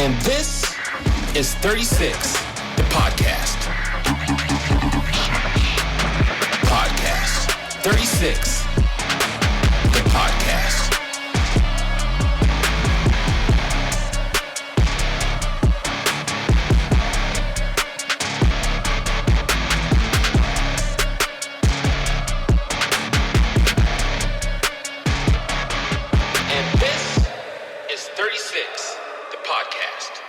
And this is 36, the podcast. Podcast. 36, the podcast. And this is 36, the podcast.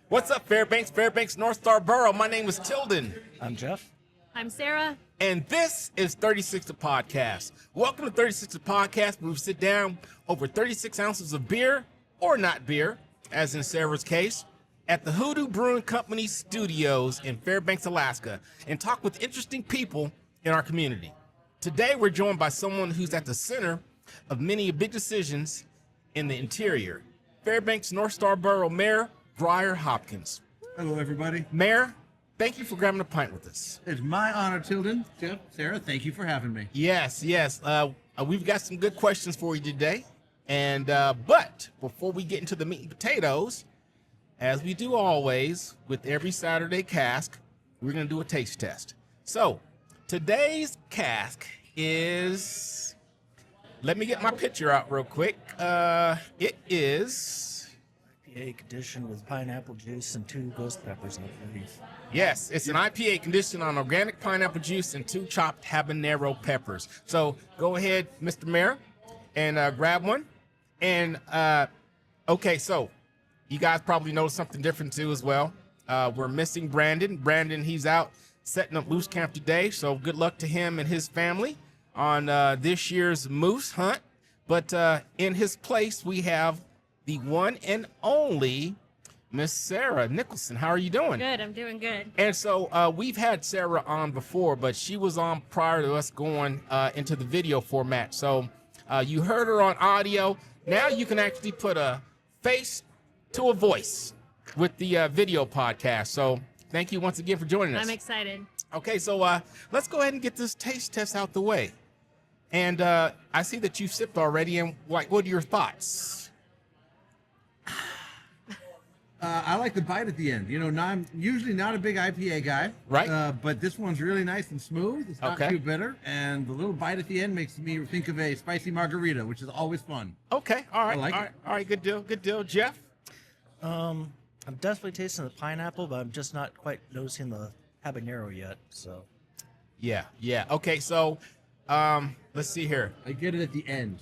What's up, Fairbanks, North Star Borough? My name is Tilden. I'm Jeff. I'm Sarah. And this is 36 the Podcast. Welcome to 36 the Podcast, where we sit down over 36 ounces of beer, or not beer, as in Sarah's case, at the HooDoo Brewing Company studios in Fairbanks, Alaska, and talk with interesting people in our community. Today, we're joined by someone who's at the center of many big decisions in the interior. Fairbanks North Star Borough Mayor Grier Hopkins. Hello, everybody. Mayor, thank you for grabbing a pint with us. It's my honor, Tilden. Jeff, Sarah, thank you for having me. Yes. We've got some good questions for you today. And but before we get into the meat and potatoes, as we do always with every Saturday cask, we're going to do a taste test. So today's cask is, let me get my picture out real quick. It is, IPA conditioned with pineapple juice and 2 ghost peppers, I believe. yes, it's an IPA conditioned on organic pineapple juice and 2 chopped habanero peppers. So go ahead, Mr. Mayor, and grab one. And okay, so you guys probably noticed something different too as well. We're missing Brandon. Brandon, he's out setting up moose camp today. So good luck to him and his family on this year's moose hunt. But in his place, we have the one and only Miss Sarah Nicholson. How are you doing? Good. I'm doing good. And so we've had Sarah on before, but she was on prior to us going into the video format. So you heard her on audio. Now you can actually put a face to a voice with the video podcast. So thank you once again for joining us. I'm excited. Okay, so let's go ahead and get this taste test out the way. And I see that you've sipped already. And what are your thoughts? I like the bite at the end. You know, I'm usually not a big IPA guy. Right. But this one's really nice and smooth. It's not Okay. too bitter. And the little bite at the end makes me think of a spicy margarita, which is always fun. Okay, all right, I like all it. right, all right, good deal. Jeff? I'm definitely tasting the pineapple, but I'm just not quite noticing the habanero yet. So Yeah. Okay, so let's see here. I get it at the end.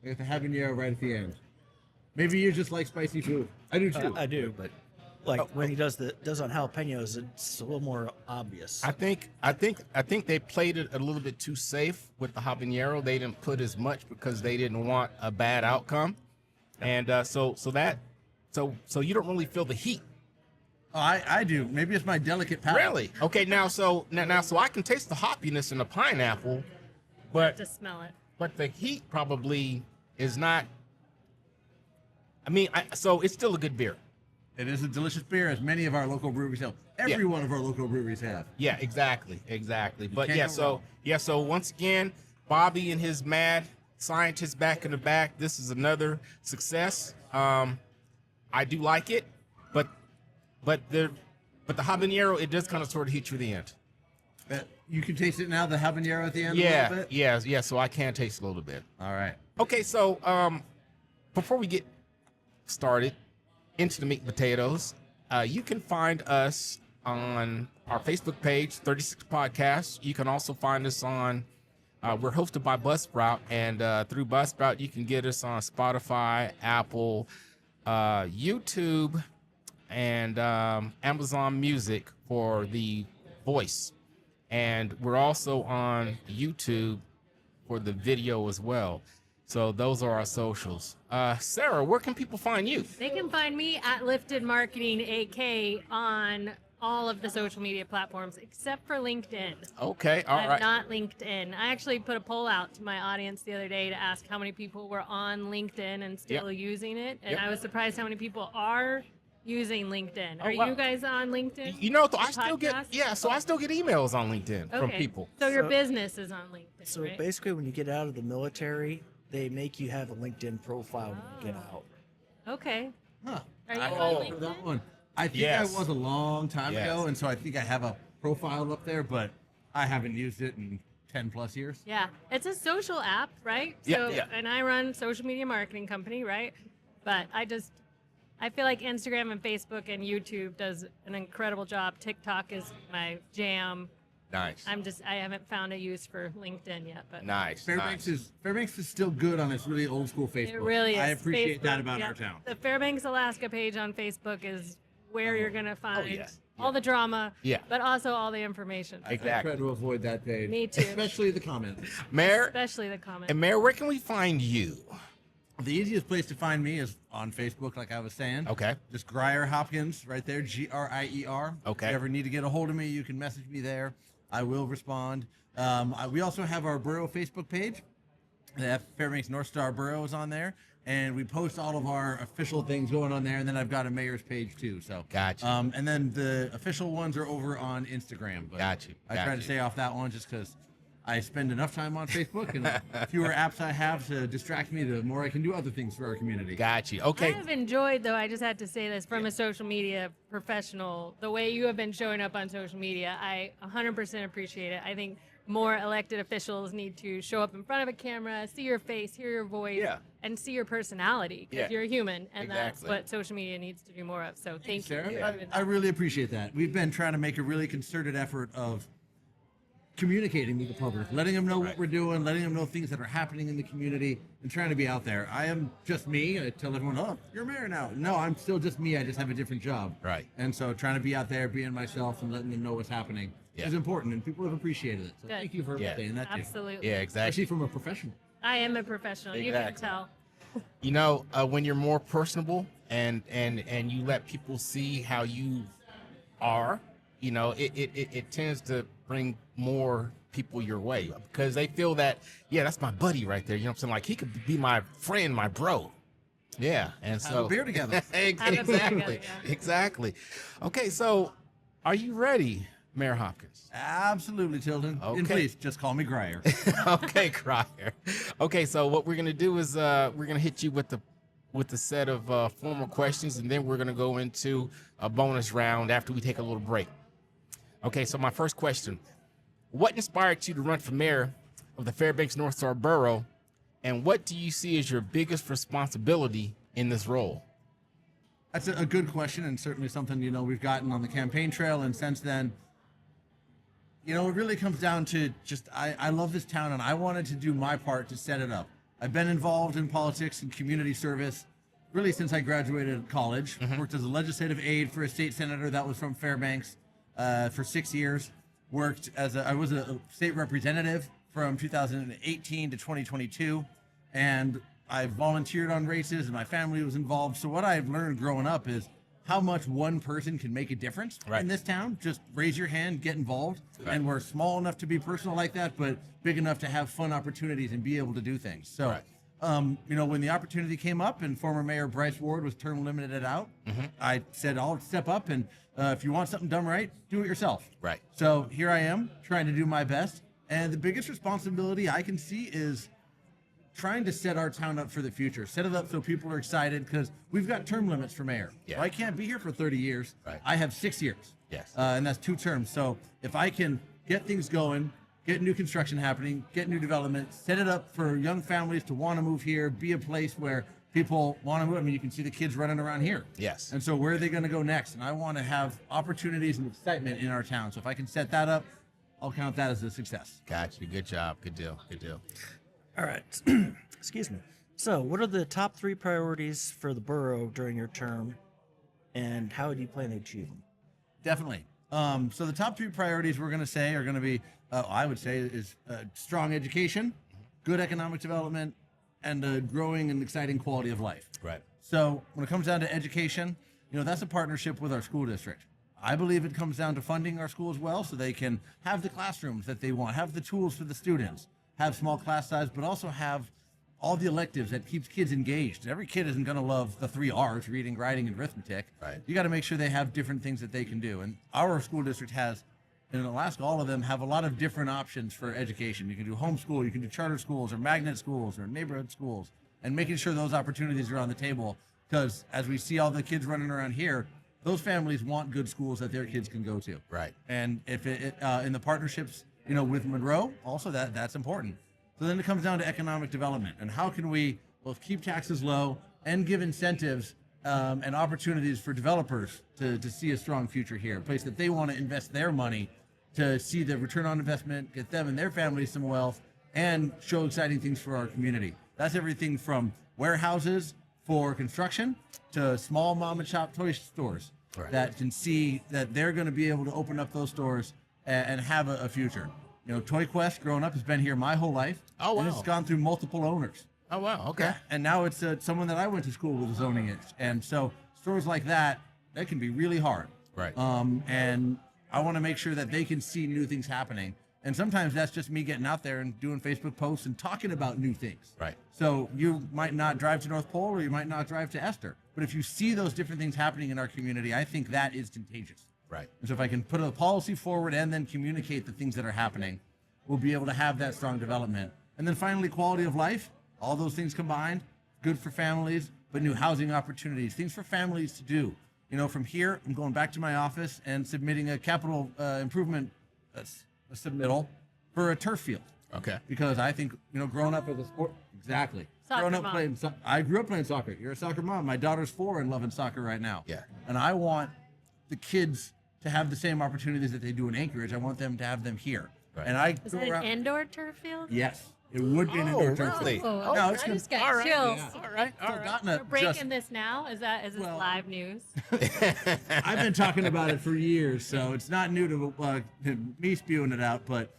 I get the habanero right at the end. Maybe you just like spicy food. I do too. I do, but like when he does on jalapenos, it's a little more obvious. I think they played it a little bit too safe with the habanero. They didn't put as much because they didn't want a bad outcome, and so you don't really feel the heat. Oh, I do. Maybe it's my delicate palate. Really? Okay, now so I can taste the hoppiness in the pineapple, but To smell it. the heat probably is not. I mean, so it's still a good beer. It is a delicious beer, as many of our local breweries have. Every one of our local breweries have. Yeah, exactly. But can't go wrong. so once again, Bobby and his mad scientist back in the back. This is another success. I do like it, but the habanero, it does kind of sort of hit you at the end. You can taste it now, the habanero at the end a Yeah, little bit? yeah. So I can taste a little bit. All right. Okay, so before we get started into the meat and potatoes, you can find us on our Facebook page, 36 Podcasts. You can also find us on, we're hosted by Buzzsprout, and through Buzzsprout, you can get us on Spotify, Apple, YouTube, and Amazon Music for the voice. And we're also on YouTube for the video as well. So those are our socials. Sarah, where can people find you? They can find me at Lifted Marketing AK on all of the social media platforms except for LinkedIn. Okay, all I'm right. not LinkedIn. I actually put a poll out to my audience the other day to ask how many people were on LinkedIn and still using it. And Yep. I was surprised how many people are using LinkedIn. Are wow. you guys on LinkedIn? You know, I still get Podcast? I still get emails on LinkedIn from Okay. people. So your So- business is on LinkedIn, So right? basically, when you get out of the military, they make you have a LinkedIn profile when you get out. Okay. Huh. Are you I on don't remember LinkedIn? that one. I think Yes. I was a long time Yes. ago, and so I think I have a profile up there, but I haven't used it in 10 plus years. Yeah, it's a social app, right? Yeah, So, yeah. and I run social media marketing company, right? But I feel like Instagram and Facebook and YouTube does an incredible job. TikTok is my jam. Nice. I haven't found a use for LinkedIn yet, but Nice. Fairbanks nice. is still good on its really old school Facebook. it really is. I appreciate that Facebook, about yeah. our town. The Fairbanks, Alaska page on Facebook is where you're gonna find yeah. all the drama, Yeah. but also all the information. I Exactly. try to avoid that page. Me too. Especially the comments. Mayor, Especially the comments. and Mayor, where can we find you? The easiest place to find me is on Facebook, like I was saying. Okay. Just Grier Hopkins right there, Grier. Okay. If you ever need to get a hold of me, you can message me there. I will respond. We also have our Borough Facebook page. The Fairbanks North Star Borough is on there. And we post all of our official things going on there. And then I've got a mayor's page too. So Gotcha. And then the official ones are over on Instagram. But Gotcha. I try to stay off that one just because I spend enough time on Facebook, and the fewer apps I have to distract me, the more I can do other things for our community. Got you. Okay. I've enjoyed, though, I just had to say this from a social media professional, the way you have been showing up on social media, I 100% appreciate it. I think more elected officials need to show up in front of a camera, see your face, hear your voice, Yeah. and see your personality, because Yeah. you're human, and that's Exactly. what social media needs to do more of. So thank you. Sarah, for doing I that. really appreciate that. We've been trying to make a really concerted effort of communicating with the public, letting them know what we're doing, letting them know things that are happening in the community, and trying to be out there. I am just me. I tell everyone, oh, you're mayor now. No, I'm still just me. I just have a different job. Right. And so trying to be out there, being myself, and letting them know what's happening Yeah. is important, and people have appreciated it. So Good. thank you for Yeah. saying that too. Absolutely. Yeah, exactly. Especially from a professional. I am a professional. You can Exactly. tell. You know, when you're more personable and you let people see how you are, you know, it tends to bring more people your way because they feel that, yeah, that's my buddy right there. You know what I'm saying? Like he could be my friend, my bro. Yeah. And so Have a beer together. Have a beer exactly. together, yeah. Exactly. Okay, so are you ready, Mayor Hopkins? Absolutely, Tilden. Okay. And please, just call me Grier. Okay, Crier. Okay, so what we're gonna do is we're gonna hit you with the set of formal questions, and then we're gonna go into a bonus round after we take a little break. Okay, so my first question: what inspired you to run for mayor of the Fairbanks North Star Borough, and what do you see as your biggest responsibility in this role? That's a good question, and certainly something, you know, we've gotten on the campaign trail, and since then, you know, it really comes down to just I love this town, and I wanted to do my part to set it up. I've been involved in politics and community service really since I graduated college. Worked as a legislative aide for a state senator that was from Fairbanks for 6 years. I was a state representative from 2018 to 2022, and I volunteered on races, and my family was involved. So what I've learned growing up is how much one person can make a difference Right. in this town. Just raise your hand, get involved. Right. And we're small enough to be personal like that, but big enough to have fun opportunities and be able to do things. So, Right. you know, when the opportunity came up and former Mayor Bryce Ward was term limited out, I said, I'll step up, and if you want something done right, do it yourself. Right. So here I am trying to do my best. And the biggest responsibility I can see is trying to set our town up for the future, set it up so people are excited, because we've got term limits for mayor. Yeah. So I can't be here for 30 years. Right. I have 6 years. Yes. And that's 2 terms. So if I can get things going, get new construction happening, get new development, set it up for young families to want to move here, be a place where people want to move. I mean, you can see the kids running around here. Yes. And so where are they going to go next? And I want to have opportunities and excitement in our town. So if I can set that up, I'll count that as a success. Gotcha. Good job. Good deal. Good deal. All right. Excuse me. So, what are the top 3 priorities for the borough during your term, and how do you plan to achieve them? Definitely. So the top 3 priorities we're going to say are going to be, I would say, is strong education, good economic development, and a growing and exciting quality of life. Right. So when it comes down to education, you know, that's a partnership with our school district. I believe it comes down to funding our schools well so they can have the classrooms that they want, have the tools for the students, have small class size, but also have all the electives that keeps kids engaged. Every kid isn't going to love the 3 R's, reading, writing, and arithmetic. Right. You got to make sure they have different things that they can do. And our school district has in Alaska, all of them have a lot of different options for education. You can do homeschool, you can do charter schools or magnet schools or neighborhood schools, and making sure those opportunities are on the table. Because as we see all the kids running around here, those families want good schools that their kids can go to. Right. And if in the partnerships, with Monroe, also that's important. So then it comes down to economic development and how can we both keep taxes low and give incentives and opportunities for developers to see a strong future here, a place that they want to invest their money to see the return on investment, get them and their families some wealth, and show exciting things for our community. That's everything from warehouses for construction to small mom and shop toy stores that can see that they're going to be able to open up those stores and have a future. Toy Quest growing up has been here my whole life. Oh, wow. And it's gone through multiple owners. Oh, wow. Okay. Yeah, and now it's someone that I went to school with owning it. And so stores like that can be really hard. Right. And I want to make sure that they can see new things happening. And sometimes that's just me getting out there and doing Facebook posts and talking about new things. Right. So you might not drive to North Pole or you might not drive to Esther. But if you see those different things happening in our community, I think that is contagious. Right. And so if I can put a policy forward and then communicate the things that are happening, we'll be able to have that strong development. And then finally, quality of life, all those things combined, good for families, but new housing opportunities, things for families to do. From here, I'm going back to my office and submitting a capital improvement a submittal for a turf field. Okay. Because I think, growing up as a sport, exactly. Soccer Growing up mom. playing, I grew up playing soccer. You're a soccer mom. My daughter's 4 and loving soccer right now. Yeah. And I want the kids to have the same opportunities that they do in Anchorage. I want them to have them here. Right. And I Is go that around. an indoor turf field? Yes, it would be an indoor turf really? field. Oh, No, it's I gonna- just got All right. chills. Yeah. All right. All So right. Gotna We're breaking just- this now? Is this Well- live news? I've been talking about it for years, so it's not new to me spewing it out. But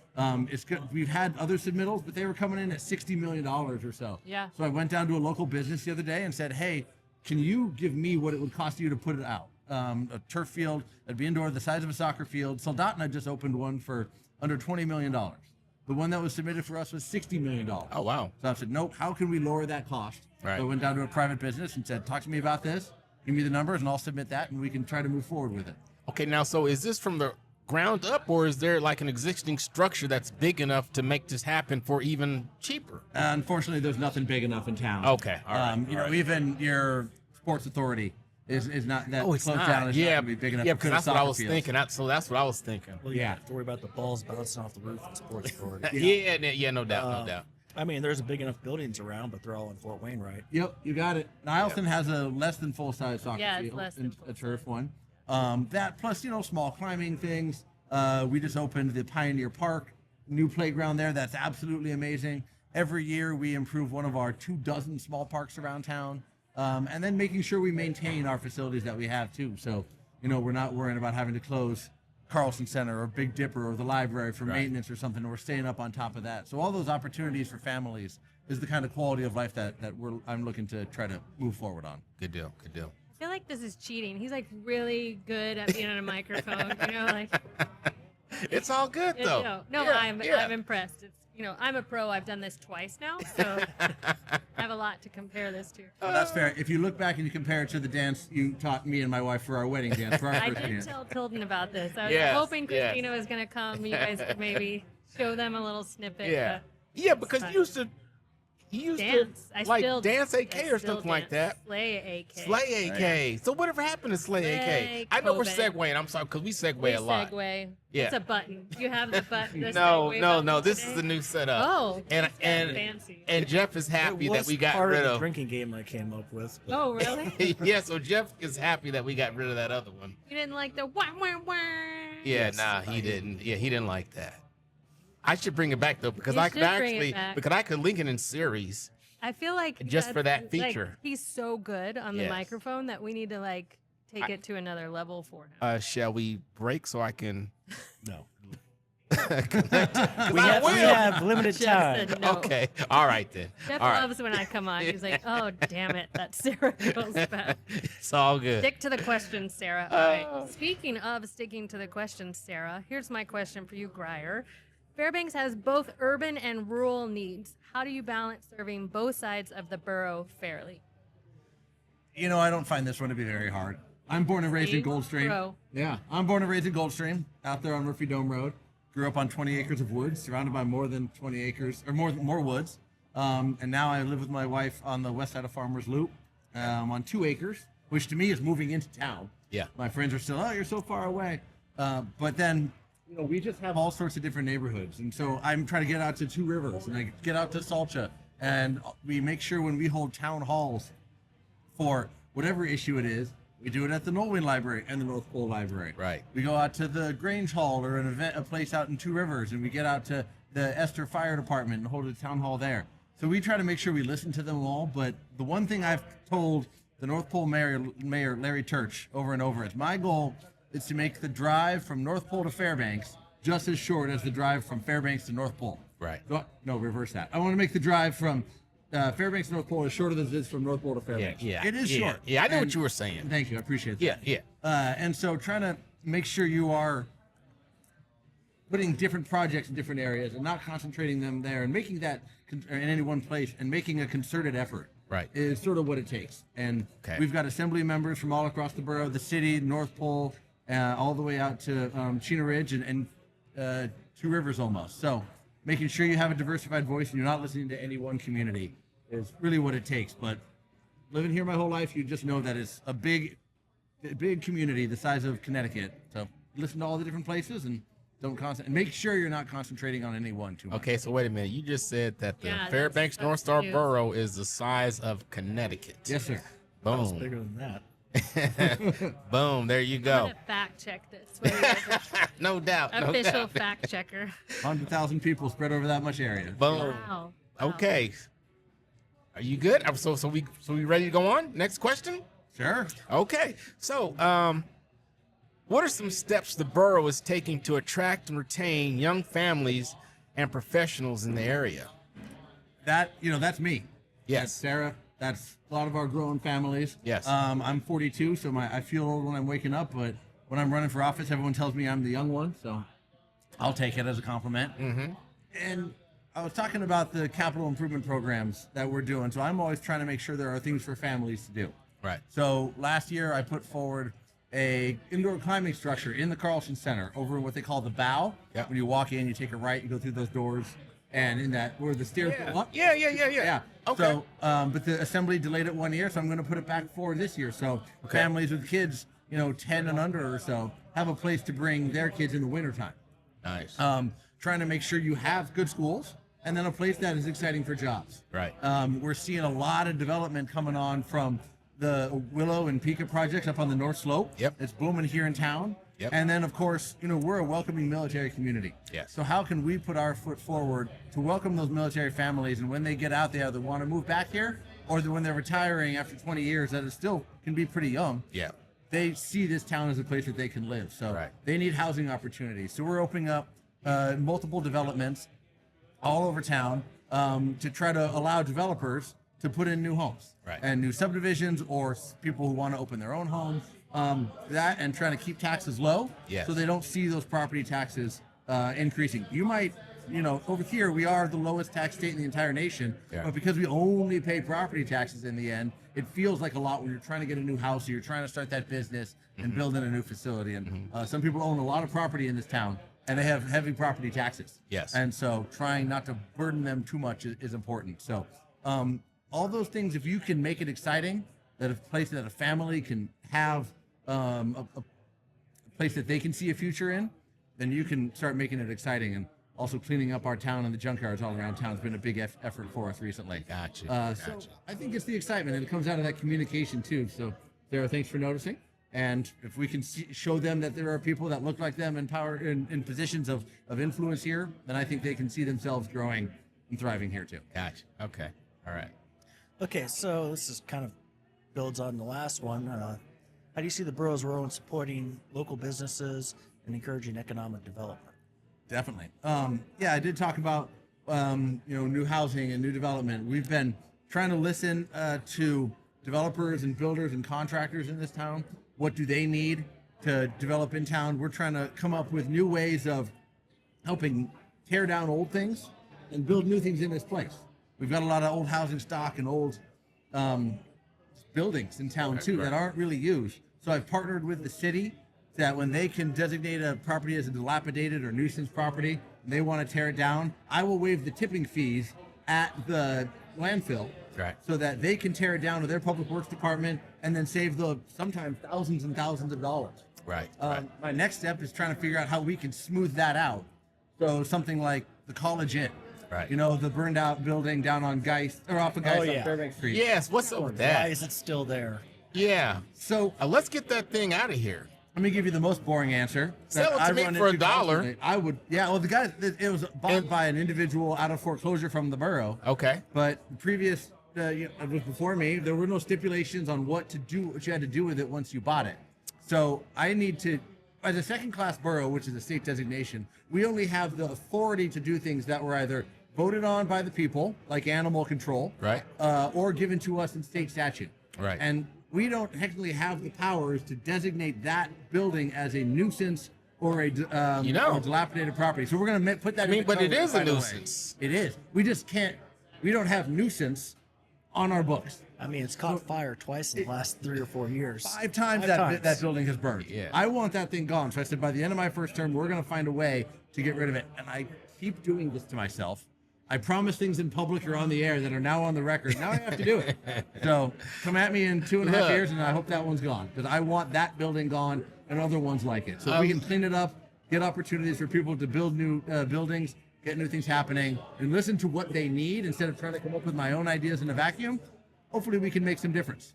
it's good. We've had other submittals, but they were coming in at $60 million or so. Yeah. So I went down to a local business the other day and said, "Hey, can you give me what it would cost you to put it out? A turf field that'd be indoor, the size of a soccer field." Soldotna just opened one for under $20 million. The one that was submitted for us was $60 million. Oh, wow. So I said, nope, how can we lower that cost? Right. So I went down to a private business and said, talk to me about this, give me the numbers, and I'll submit that, and we can try to move forward with it. Okay, now, so is this from the ground up, or is there like an existing structure that's big enough to make this happen for even cheaper? Unfortunately, there's nothing big enough in town. Okay, all right. You all know, right. even your sports authority is not that close down. It's not Yeah, gonna be big enough yeah, to because put a that's what I soccer was field. thinking. So that's what I was thinking. Well, you have to worry about the balls bouncing off the roof of the sports authority. Yeah, no doubt, no doubt. I mean, there's big enough buildings around, but they're all in Fort Wayne, right? Yep, you got it. Nielsen has a less than full-size soccer Yeah, it's field, less than and a full-size. turf one. That plus, small climbing things. We just opened the Pioneer Park, new playground there. That's absolutely amazing. Every year we improve one of our 24 small parks around town, and then making sure we maintain our facilities that we have too. So, we're not worrying about having to close Carlson Center or Big Dipper or the library for maintenance or something. We're staying up on top of that. So all those opportunities for families is the kind of quality of life that I'm looking to try to move forward on. Good deal, good deal. I feel like this is cheating. He's like really good at being on a microphone. Like It's all good though. no, Yeah, I'm yeah. impressed. It's I'm a pro. I've done this twice now, so I have a lot to compare this to. Well, that's fair. If you look back and you compare it to the dance you taught me and my wife for our wedding dance, for our I first did dance. tell Tilden about this. I was Yes, hoping yes. Christina was going to come. You guys could maybe show them a little snippet. Yeah, but yeah, because fine. you used dance. to I like still dance AK I or still something like dance. that. Slay AK. Slay AK. So whatever happened to Slay Slay AK? I know we're COVID. segueing. I'm sorry, because we segue We a lot. segue. Yeah. It's a button. You have the button. the No, segue no, button no. This today? is the new setup. Oh, and that's and fancy. and Jeff is happy It that was we got part rid of the of. drinking game I came up with. But Oh, really? Yeah, so Jeff is happy that we got rid of that other one. You didn't like the wah wah wah. Yeah, nah, he didn't. Yeah, he didn't like that. I should bring it back though because You I could should bring it actually back. because I could link it in series. I feel like Just for that like, feature. he's so good on the Yes. microphone that we need to like take it to another level for him. Shall we break so I can no. connect? We have limited Jeff time. said no. Okay, all right then. Jeff all right. loves when I come on. He's like, oh, damn it. That Sarah goes back. It's all good. Stick to the questions, Sarah. All right. Speaking of sticking to the questions, Sarah, here's my question for you, Grier. Fairbanks has both urban and rural needs. How do you balance serving both sides of the borough fairly? I don't find this one to be very hard. I'm born and raised in Dave Goldstream. Bro. Yeah, I'm born and raised in Goldstream, out there on Murphy Dome Road. Grew up on 20 acres of woods, surrounded by more than 20 acres, or more woods. And now I live with my wife on the west side of Farmers Loop, on 2 acres, which to me is moving into town. Yeah. My friends are still, oh, you're so far away. But then, we just have all sorts of different neighborhoods. And so I'm trying to get out to Two Rivers, and I get out to Salcha. And we make sure when we hold town halls for whatever issue it is, we do it at the Nolwenn Library and the North Pole Library. Right. We go out to the Grange Hall or a place out in Two Rivers, and we get out to the Esther Fire Department and hold a town hall there. So we try to make sure we listen to them all. But the one thing I've told the North Pole Mayor Larry Turch over and over is my goal is to make the drive from North Pole to Fairbanks just as short as the drive from Fairbanks to North Pole. Right. No, reverse that. I want to make the drive from Fairbanks to North Pole as short as it is from North Pole to Fairbanks. Yeah. It is yeah. short. Yeah, I know And what you were saying. Thank you. I appreciate that. Yeah. And so trying to make sure you are putting different projects in different areas and not concentrating them there and making that in any one place and making a concerted effort. Right. Is sort of what it takes. And we've got assembly members from all across the borough, the city, North Pole, all the way out to Chena Ridge and Two Rivers almost. So making sure you have a diversified voice and you're not listening to any one community is really what it takes. But living here my whole life, you just know that it's a big community the size of Connecticut. So listen to all the different places and and make sure you're not concentrating on any one too much. Okay, so wait a minute. You just said that the Yeah, Fairbanks that's North Star news. Borough is the size of Connecticut. Yes, sir. It's Boom. bigger than that. Boom. There you I'm go. gonna fact check this. What do you guys are- No doubt. No Official doubt. fact checker. 100,000 people spread over that much area. Boom. Wow. Okay. Are you good? So we ready to go on? Next question? Sure. Okay. So, what are some steps the borough is taking to attract and retain young families and professionals in the area? That's me. Yes. That's Sarah. That's a lot of our growing families. Yes. I'm 42, so I feel old when I'm waking up, but when I'm running for office, everyone tells me I'm the young one, so I'll take it as a compliment. Mm-hmm. And I was talking about the capital improvement programs that we're doing, so I'm always trying to make sure there are things for families to do. Right. So last year I put forward a indoor climbing structure in the Carlson Center over what they call the bow. Yep. When you walk in, you take a right, you go through those doors, and in that where the stairs go up. Yeah. Yeah. Okay. So, but the assembly delayed it 1 year, so I'm going to put it back forward this year. So families with kids, 10 and under or so, have a place to bring their kids in the wintertime. Nice. Trying to make sure you have good schools and then a place that is exciting for jobs. Right. We're seeing a lot of development coming on from the Willow and Pica projects up on the North Slope. Yep. It's booming here in town. Yep. And then, of course, we're a welcoming military community. Yes. So how can we put our foot forward to welcome those military families, and when they get out, they either want to move back here, or when they're retiring after 20 years, that it still can be pretty young. Yeah. They see this town as a place that they can live. So Right. they need housing opportunities. So we're opening up multiple developments all over town to try to allow developers to put in new homes. Right. And new subdivisions or people who want to open their own homes. That and trying to keep taxes low, Yes. so they don't see those property taxes increasing. You might, over here we are the lowest tax state in the entire nation, Yeah. but because we only pay property taxes in the end, it feels like a lot when you're trying to get a new house or you're trying to start that business and build in a new facility. And some people own a lot of property in this town, and they have heavy property taxes. Yes. And so trying not to burden them too much is important. So all those things, if you can make it exciting, that a place that a family can have a place that they can see a future in, then you can start making it exciting. And also cleaning up our town and the junkyards all around town has been a big effort for us recently. Gotcha. So I think it's the excitement, and it comes out of that communication too. So Sarah, thanks for noticing. And if we can show them that there are people that look like them in power in positions of influence here, then I think they can see themselves growing and thriving here too. Gotcha. Okay. All right. Okay, so this is kind of builds on the last one. How do you see the borough's role in supporting local businesses and encouraging economic development? Definitely. Yeah, I did talk about new housing and new development. We've been trying to listen to developers and builders and contractors in this town. What do they need to develop in town? We're trying to come up with new ways of helping tear down old things and build new things in this place. We've got a lot of old housing stock and old buildings in town too that aren't really used. So I've partnered with the city that when they can designate a property as a dilapidated or nuisance property and they want to tear it down, I will waive the tipping fees at the landfill. Right. So that they can tear it down to their public works department and then save the sometimes thousands and thousands of dollars. Right. My next step is trying to figure out how we can smooth that out. So something like the College Inn. Right. You know, the burned out building down on Geist or off of Geist on Fairbanks Street. Yes. What's up with Why that? is it still there? Yeah. So Let's get that thing out of here. let me give you the most boring answer. Sell that it to me run for into $1. constantly. I would, yeah. Well, the guy, it was bought by an individual out of foreclosure from the borough. Okay. But the previous, it was before me. There were no stipulations on what you had to do with it once you bought it. So I need to, as a second-class borough, which is a state designation, we only have the authority to do things that were either voted on by the people, like animal control, Right. or given to us in state statute. Right. And we don't technically have the powers to designate that building as a nuisance or a or a dilapidated property. So we're going to put that. I mean, in the but it code is a right away. nuisance. It is. We just can't. We don't have nuisance on our books. I mean, it's caught fire twice in the last 3 or 4 years. 5 times that building has burned. Yeah. I want that thing gone. So I said, by the end of my first term, we're going to find a way to get rid of it. And I keep doing this to myself. I promise things in public or on the air that are now on the record. Now I have to do it. So come at me in 2.5 Look. years, and I hope that one's gone because I want that building gone and other ones like it. So if we can clean it up, get opportunities for people to build new buildings, get new things happening, and listen to what they need instead of trying to come up with my own ideas in a vacuum. Hopefully, we can make some difference.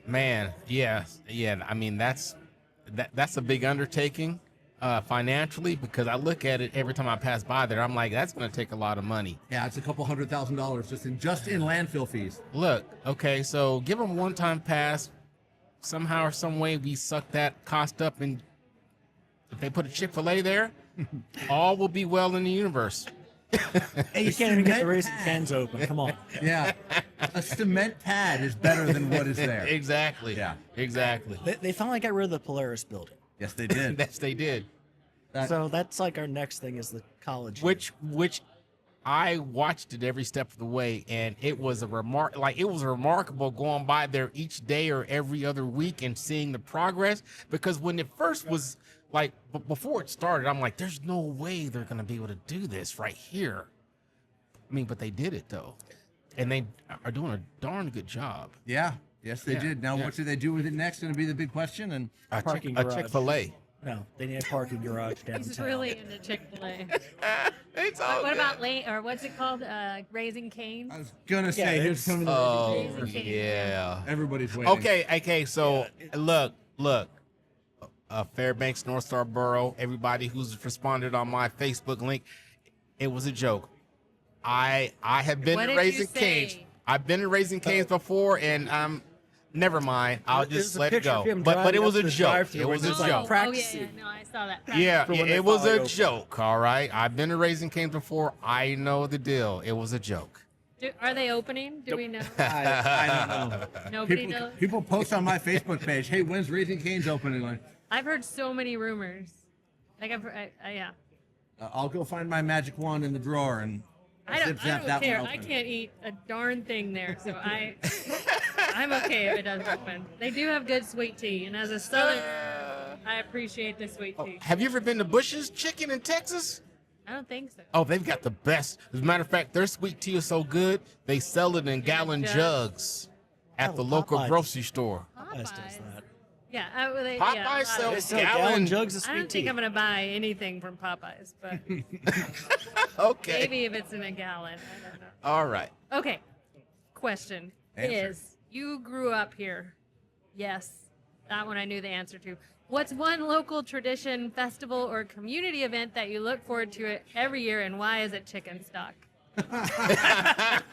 Man, yeah. I mean, that's a big undertaking financially because I look at it every time I pass by there. I'm like, that's going to take a lot of money. Yeah, it's a couple $100,000 just in landfill fees. Look, okay, so give them one-time pass. Somehow or some way we suck that cost up, and if they put a Chick-fil-A there, all will be well in the universe. You can't even get the Raising Cane's open. Come on. Yeah, a cement pad is better than what is there. Exactly. Yeah. Exactly. They finally got rid of the Polaris building. Yes, they did. Yes, they did. So that's like our next thing is the college. Which I watched it every step of the way, and it was remarkable going by there each day or every other week and seeing the progress. Because when it first was like before it started, I'm like, there's no way they're gonna be able to do this right here. I mean, but they did it though, and they are doing a darn good job. Yeah, yes, they Yeah, did. Now, yeah. what do they do with it next? Going to be the big question. And A Parking a garage. Chick-fil-A. No, they need a parking garage downtown. He's really into Chick-fil-A. It's all What good. about or what's it called? Raising Cane's? I was gonna say, Yeah, here's it's- coming. Oh Raising Cane's. yeah. Everybody's waiting. Okay. So look. Fairbanks, North Star Borough. Everybody who's responded on my Facebook link, it was a joke. I have been What to did Raising you say? Cane's. I've been to Raising Cane's before, and never mind. I'll There's just a let it picture go. of him But driving it was up a the joke. drive-thru It where was a there's, like, joke. practicing. No, I saw that. Yeah, For when they it was finally a open. joke. All right. I've been to Raising Cane's before. I know the deal. It was a joke. Are they opening? Do we know? I don't know. Nobody knows. People post on my Facebook page, "Hey, when's Raising Cane's opening?" Like, I've heard so many rumors. Like yeah. I'll go find my magic wand in the drawer and I zip zap don't that care. one I open. can't eat a darn thing there, so I'm okay if it doesn't open. They do have good sweet tea, and as a Southern, I appreciate the sweet tea. Have you ever been to Bush's Chicken in Texas? I don't think so. Oh, they've got the best. As a matter of fact, their sweet tea is so good, they sell it in gallon jugs at the local Popeyes. grocery store. Popeyes does that. Yeah, Popeyes yeah, a lot of sells They it. sell gallon jugs of I sweet don't think tea. I'm gonna buy anything from Popeyes, but Okay. maybe if it's in a gallon. I don't know. All right. Okay. Question Answer. is, you grew up here. Yes. That one I knew the answer to. What's one local tradition, festival, or community event that you look forward to it every year, and why is it chicken stock? Did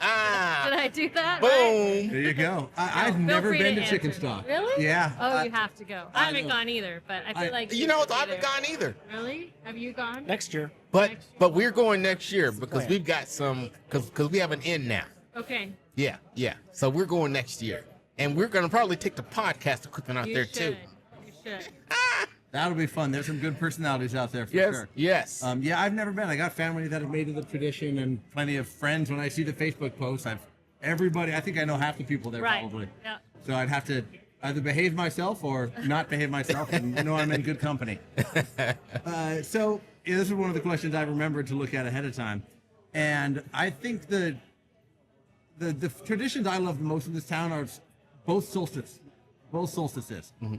I do that? right? Boom. There you go. I've Feel never free been to answer. Chicken Stock. Really? Yeah. Oh, you have to go. I haven't know. gone either, but I feel like You know what? should I be haven't there. gone either. Really? Have you gone? Next year. But we're going next year because plan. we've got some because we have an in now. Okay. Yeah. So we're going next year, and we're gonna probably take the podcast equipment out You there should. too. You should. That'll be fun. There's some good personalities out there for Yes. sure. Yes. Yeah, I've never been. I got family that have made it a tradition, and plenty of friends. When I see the Facebook posts, everybody. I think I know half the people there Right. probably. Yeah. So I'd have to either behave myself or not behave myself, and know I'm in good company. So this is one of the questions I remembered to look at ahead of time, and I think the traditions I love the most in this town are both solstices.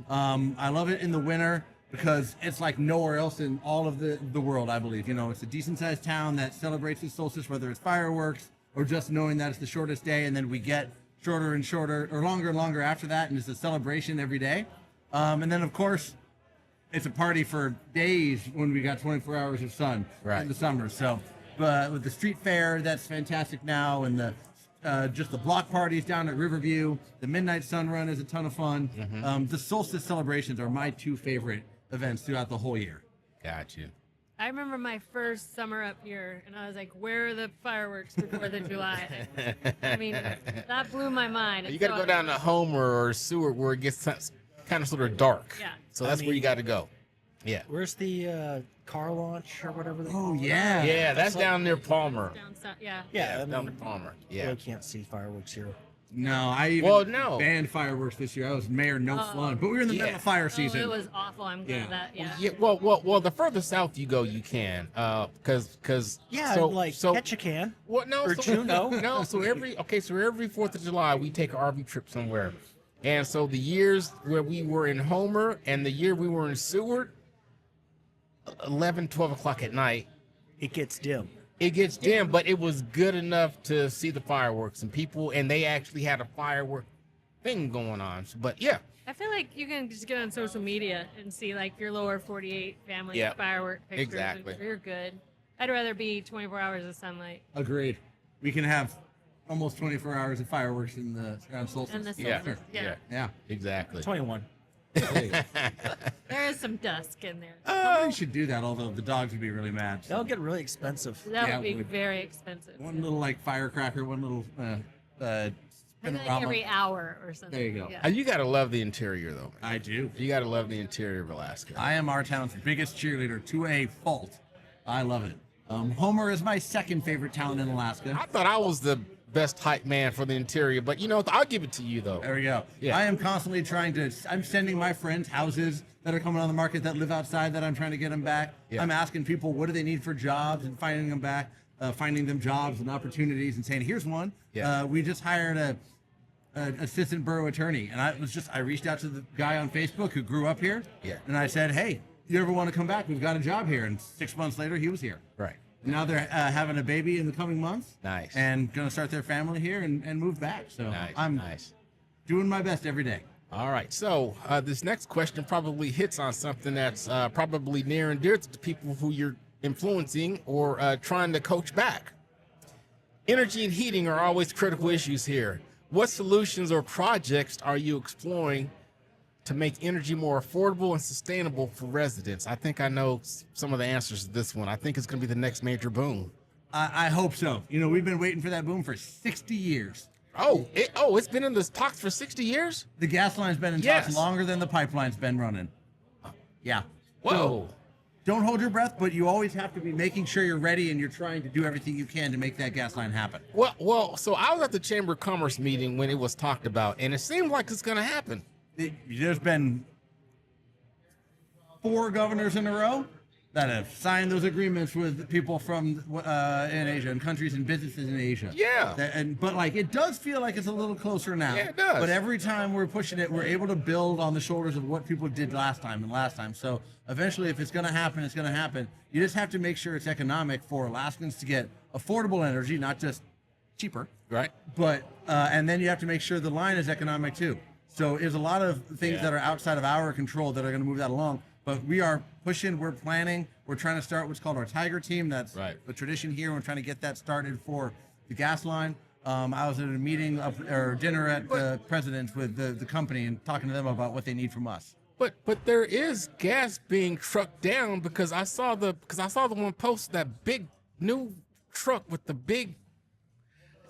I love it in the winter because it's like nowhere else in all of the world, I believe. You know, it's a decent sized town that celebrates the solstice, whether it's fireworks or just knowing that it's the shortest day, and then we get shorter and shorter, or longer and longer after that, and it's a celebration every day. And then, of course, it's a party for days when we got 24 hours of sun in the summer. So with the street fair, that's fantastic now, and just the block parties down at Riverview, the Midnight Sun Run is a ton of fun. The solstice celebrations are my two favorite events throughout the whole year. Got you. I remember my first summer up here, and I was like, where are the fireworks for 4th of July? I mean, that blew my mind. You got to go down to Homer or Seward where it gets kind of sort of dark. Yeah. So that's where you got to go. Yeah. Where's the car launch or whatever they call it? Yeah. Yeah, that's down near Palmer. Yeah, Down near Palmer. Yeah. really can't see fireworks here. No, I even no. banned fireworks this year. I was mayor, no fun. But we were in the middle of fire season. It was awful. I'm glad that, Well, the further south you go, you can, because Ketchikan. What? No, Or Juneau. No. So every 4th of July we take an RV trip somewhere, and so the years where we were in Homer and the year we were in Seward, 11, 12 o'clock at night, It gets dim. it gets dim, but it was good enough to see the fireworks and they actually had a firework thing going on. But yeah. I feel like you can just get on social media and see like your lower 48 family Yeah, firework pictures. exactly. And you're good. I'd rather be 24 hours of sunlight. Agreed. We can have almost 24 hours of fireworks around solstice. And the Yeah. solstice. Yeah. Exactly. 21. There is some dusk in there. Somebody should do that, although the dogs would be really mad. They'll get really expensive. That Yeah, would be it would. very expensive. One little like firecracker, one little Maybe like spinorama. every hour or something. There you go. Yeah. You got to love the interior, though. I do. You got to love the interior of Alaska. I am our town's biggest cheerleader to a fault. I love it. Homer is my second favorite town in Alaska. I thought I was the best hype man for the interior, but I'll give it to you though. There we go. Yeah. I am constantly I'm sending my friends houses that are coming on the market that live outside that I'm trying to get them back. Yeah. I'm asking people what do they need for jobs and finding them back, finding them jobs and opportunities and saying, here's one. Yeah. We just hired an assistant borough attorney. And I reached out to the guy on Facebook who grew up here. Yeah. And I said, hey, you ever want to come back? We've got a job here. And 6 months later, he was here. Right. Now they're having a baby in the coming months. Nice. And going to start their family here and move back. So I'm nice. doing my best every day. All right. So this next question probably hits on something that's probably near and dear to the people who you're influencing or trying to coach back. Energy and heating are always critical issues here. What solutions or projects are you exploring to make energy more affordable and sustainable for residents? I think I know some of the answers to this one. I think it's going to be the next major boom. I hope so. We've been waiting for that boom for 60 years. It's been in the talks for 60 years? The gas line's been in Yes. talks longer than the pipeline's been running. Yeah. Whoa. So, don't hold your breath, but you always have to be making sure you're ready and you're trying to do everything you can to make that gas line happen. Well, so I was at the Chamber of Commerce meeting when it was talked about, and it seemed like it's going to happen. There's been 4 governors in a row that have signed those agreements with people from in Asia and countries and businesses in Asia. Yeah. But it does feel like it's a little closer now. Yeah, it does. But every time we're pushing it, we're able to build on the shoulders of what people did last time. So eventually, if it's going to happen, it's going to happen. You just have to make sure it's economic for Alaskans to get affordable energy, not just cheaper. Right. But and then you have to make sure the line is economic too. So there's a lot of things that are outside of our control that are going to move that along. But we are pushing, we're planning, we're trying to start what's called our Tiger Team. That's right. a tradition here. We're trying to get that started for the gas line. I was at a meeting or dinner at the President's with the company and talking to them about what they need from us. But there is gas being trucked down because I saw the one post, that big new truck with the big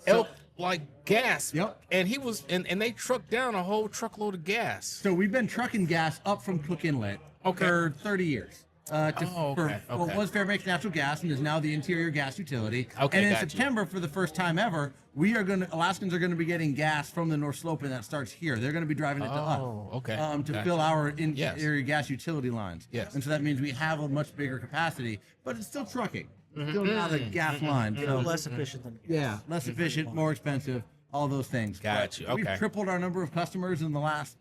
elk like gas. Yep. And he was and they trucked down a whole truckload of gas. So we've been trucking gas up from Cook Inlet for 30 years. Okay. What was Fairbanks Natural Gas and is now the Interior Gas Utility. Okay, and in gotcha. September, for the first time ever, Alaskans are going to be getting gas from the North Slope, and that starts here. They're going to be driving it to us. Okay. To Gotcha. fill our interior gas utility lines. Yes. And so that means we have a much bigger capacity, but it's still trucking. It's still not a gas line. So Less efficient than gas. yeah, less efficient, more expensive, all those things. Got you. But We've Okay. tripled our number of customers in the last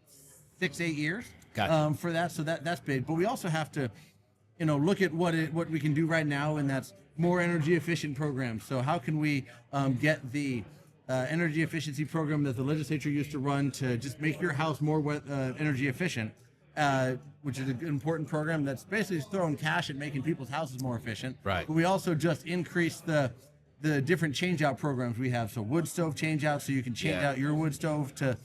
6-8 years. Got you. For that, so that's big. But we also have to, look at what we can do right now, and that's more energy efficient programs. So how can we get the energy efficiency program that the legislature used to run to just make your house more energy efficient, which is an important program that's basically throwing cash at making people's houses more efficient. Right. But we also just increased the different change out programs we have. So wood stove change out, so you can change out your wood stove to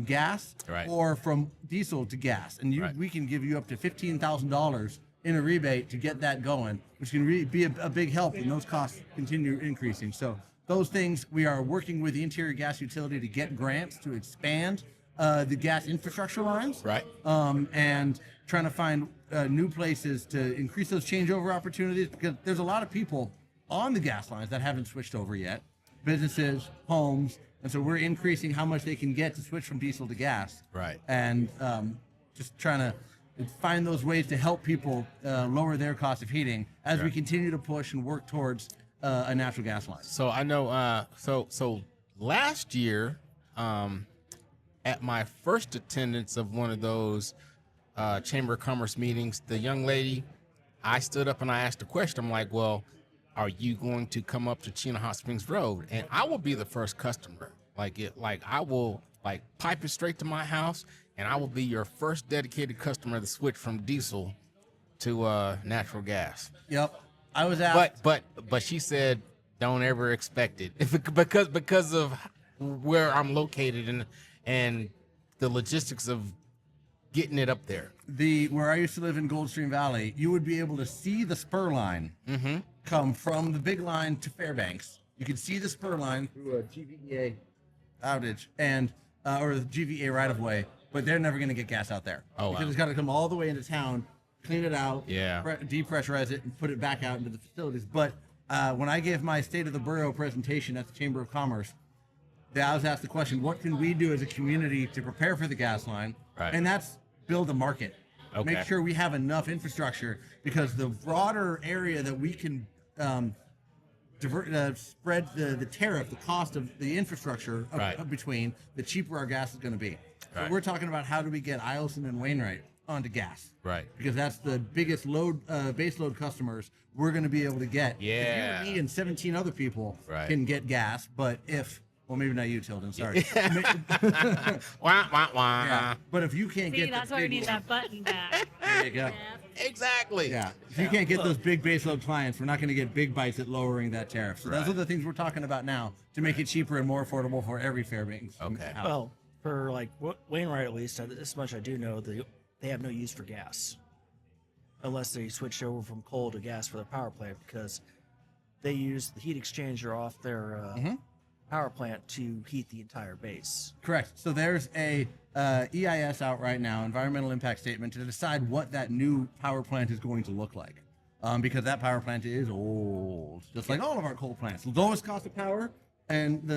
gas, Right. or from diesel to gas, and Right. we can give you up to $15,000 in a rebate to get that going, which can be a big help when those costs continue increasing. So those things, we are working with the Interior Gas Utility to get grants to expand the gas infrastructure lines, Right. and trying to find new places to increase those changeover opportunities, because there's a lot of people on the gas lines that haven't switched over yet, businesses, homes, and so we're increasing how much they can get to switch from diesel to gas. Right. And just trying to find those ways to help people lower their cost of heating as we continue to push and work towards a natural gas line. So I know. So last year, at my first attendance of one of those Chamber of Commerce meetings, the young lady, I stood up and I asked a question. I'm like, "Well, are you going to come up to Chena Hot Springs Road?" And I will be the first customer. I will pipe it straight to my house, and I will be your first dedicated customer to switch from diesel to natural gas. Yep. I was asked. But she said, don't ever expect it because of where I'm located and the logistics of getting it up there. Where I used to live in Goldstream Valley, you would be able to see the spur line come from the big line to Fairbanks. You could see the spur line through a GVA outage and or the GVA right of way, but they're never going to get gas out there. Oh, because wow. it's got to come all the way into town, clean it out, Yeah. depressurize it, and put it back out into the facilities. But when I gave my State of the Borough presentation at the Chamber of Commerce, I was asked the question, what can we do as a community to prepare for the gas line? Right. And that's build a market. Okay. Make sure we have enough infrastructure, because the broader area that we can spread the tariff, the cost of the infrastructure Right. between, the cheaper our gas is going to be. So Right. we're talking about how do we get Eielson and Wainwright onto gas. Right. Because that's the biggest base load customers we're going to be able to get. Yeah. If you and me and 17 other people Right. can get gas, but well, maybe not you, Tilden, sorry. Wah, wah, wah. Yeah. But if you can't See, get that's the why we big need that button back. there you go. Exactly. Yeah. If you can't get those big baseload clients, we're not going to get big bites at lowering that tariff. So those Right. are the things we're talking about now to make it cheaper and more affordable for every Fairbanks. Okay. house. Well, for Wainwright at least, this much I do know, they have no use for gas unless they switch over from coal to gas for their power plant, because they use the heat exchanger off their power plant to heat the entire base. Correct. So there's a EIS out right now, environmental impact statement, to decide what that new power plant is going to look like. Because that power plant is old, just like all of our coal plants. Lowest cost of power and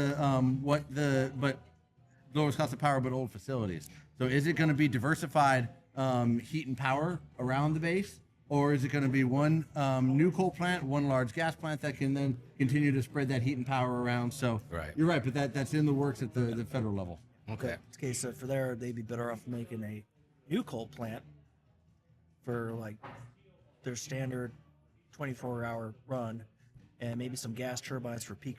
lowest cost of power, but old facilities. So is it going to be diversified heat and power around the base? Or is it going to be one new coal plant, one large gas plant that can then continue to spread that heat and power around? So Right. you're right, but that's in the works at the federal level. Okay. Okay, so for there, they'd be better off making a new coal plant for their standard 24-hour run, and maybe some gas turbines for peak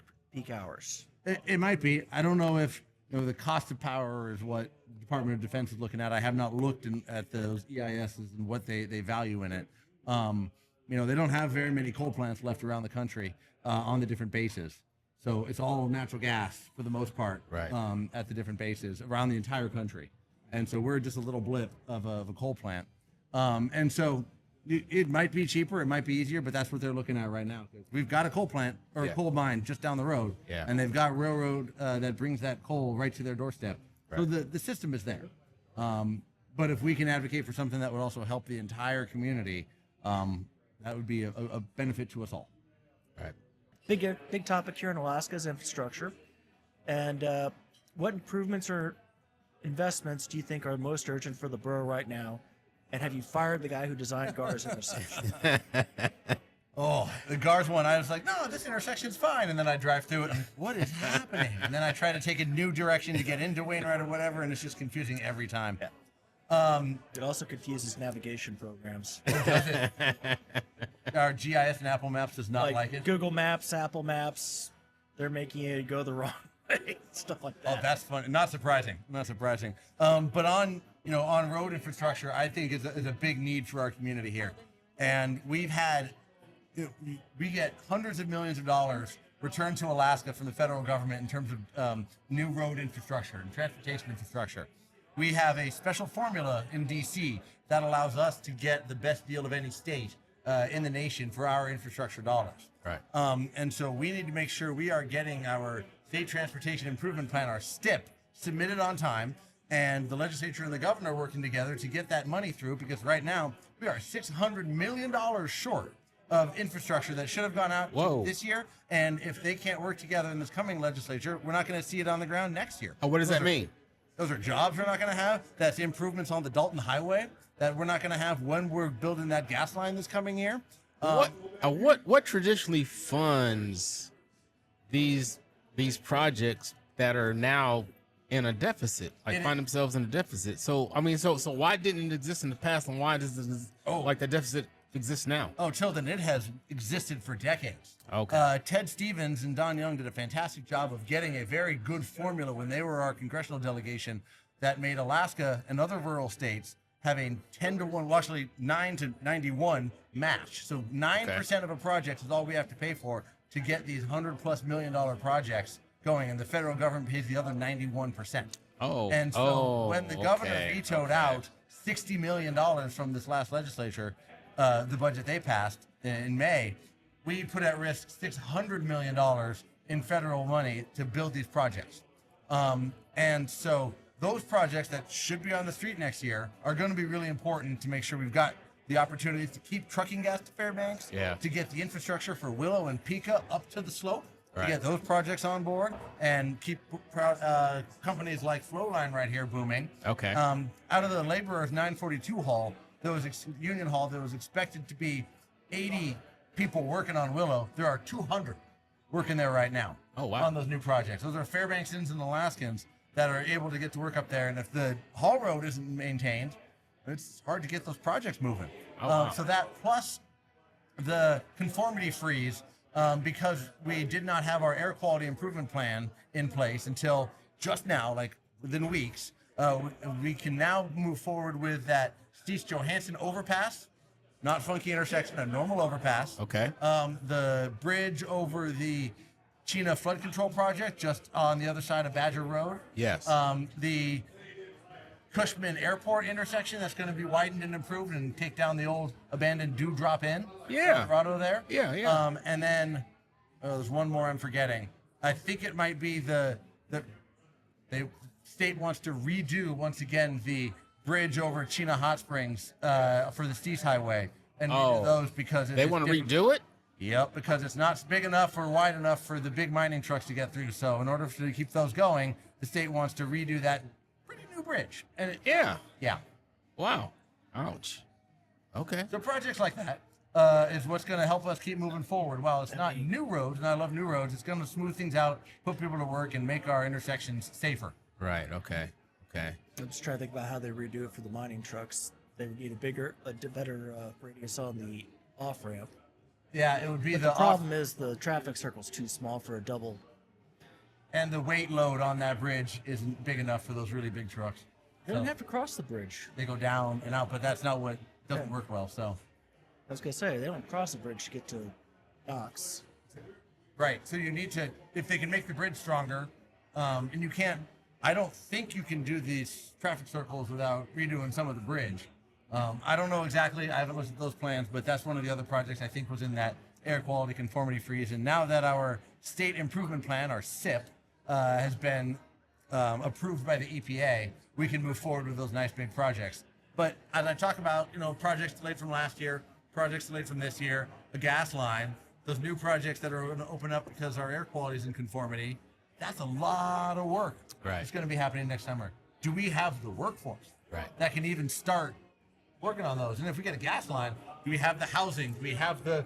hours. It might be. I don't know if the cost of power is what the Department of Defense is looking at. I have not looked at those EISs and what they value in it. They don't have very many coal plants left around the country on the different bases. So it's all natural gas for the most part, Right. At the different bases around the entire country. And so we're just a little blip of a coal plant. And so it might be cheaper, it might be easier, but that's what they're looking at right now. We've got a coal plant or Yeah. a coal mine just down the road, Yeah. and they've got railroad that brings that coal right to their doorstep. So Right. the system is there. But if we can advocate for something that would also help the entire community, That would be a benefit to us all. Right. Big topic here in Alaska is infrastructure. And what improvements or investments do you think are most urgent for the borough right now? And have you fired the guy who designed Gar's intersection? Oh, the GARS one, I was like, no, this intersection's fine. And then I drive through it, and I'm like, what is happening? And then I try to take a new direction to get into Wainwright or whatever, and it's just confusing every time. Yeah. It also confuses navigation programs. Our GIS and Apple Maps does not like it. Google Maps, Apple Maps, they're making it go the wrong way, stuff like that. Oh, that's funny. Not surprising. Not surprising. But on road infrastructure, I think is a big need for our community here. And we get hundreds of millions of dollars returned to Alaska from the federal government in terms of new road infrastructure and transportation infrastructure. We have a special formula in DC that allows us to get the best deal of any state in the nation for our infrastructure dollars. Right. And so we need to make sure we are getting our State Transportation Improvement Plan, our STIP, submitted on time, and the legislature and the governor working together to get that money through, because right now we are $600 million short of infrastructure that should have gone out this year. And if they can't work together in this coming legislature, we're not going to see it on the ground next year. Oh, what does that mean? Those are jobs we're not going to have. That's improvements on the Dalton Highway that we're not going to have when we're building that gas line this coming year. What traditionally funds these projects that are now in a deficit, find themselves in a deficit? So I mean, so why didn't it exist in the past, and why does the deficit exist now? Oh, Tilden, it has existed for decades. Okay. Ted Stevens and Don Young did a fantastic job of getting a very good formula when they were our congressional delegation that made Alaska and other rural states having 10-1, well, actually 9 to 91 match. So 9% of a project is all we have to pay for to get these $100+ million projects going, and the federal government pays the other 91%. And so when the governor vetoed out $60 million from this last legislature, the budget they passed in May, we put at risk $600 million in federal money to build these projects. And so those projects that should be on the street next year are going to be really important to make sure we've got the opportunities to keep trucking gas to Fairbanks, to get the infrastructure for Willow and Pica up to the slope, to get those projects on board, and keep companies like Flowline right here booming. Out of the laborers 942 hall, there was Union Hall, there was expected to be 80 people working on Willow. There are 200 working there right now. On those new projects. Those are Fairbanksans and Alaskans that are able to get to work up there. And if the haul road isn't maintained, it's hard to get those projects moving. So that plus the conformity freeze, because we did not have our air quality improvement plan in place until just now, like within weeks, we can now move forward with that Steese Johansson overpass, not funky intersection, a normal overpass. The bridge over the Chena flood control project just on the other side of Badger Road. The Cushman Airport intersection that's going to be widened and improved and take down the old abandoned Drop In. Colorado there. And then there's one more I'm forgetting. I think it might be the state wants to redo once again the bridge over Chena Hot Springs for the Steese Highway, and those because they want to redo it. Yep, because it's not big enough or wide enough for the big mining trucks to get through. So in order to keep those going, the state wants to redo that pretty new bridge. And Wow. Ouch. Okay. So projects like that is what's going to help us keep moving forward. While it's not new roads, and I love new roads, it's going to smooth things out, put people to work, and make our intersections safer. Right. Okay. I'm just trying to think about how they redo it for the mining trucks. They would need a better radius on the off ramp. Yeah, it would be the problem is the traffic circle's too small for a double. And the weight load on that bridge isn't big enough for those really big trucks. They don't have to cross the bridge. They go down and out, but that's not what doesn't work well. So I was gonna say they don't cross the bridge to get to docks. Right. So you need to, if they can make the bridge stronger, and you can't. I don't think you can do these traffic circles without redoing some of the bridge. I don't know exactly. I haven't looked at those plans, but that's one of the other projects I think was in that air quality conformity freeze. And now that our state improvement plan, our SIP, has been approved by the EPA, we can move forward with those nice big projects. But as I talk about, projects delayed from last year, projects delayed from this year, a gas line, those new projects that are going to open up because our air quality is in conformity. That's a lot of work. Right. It's going to be happening next summer. Do we have the workforce that can even start working on those? And if we get a gas line, do we have the housing? Do we have the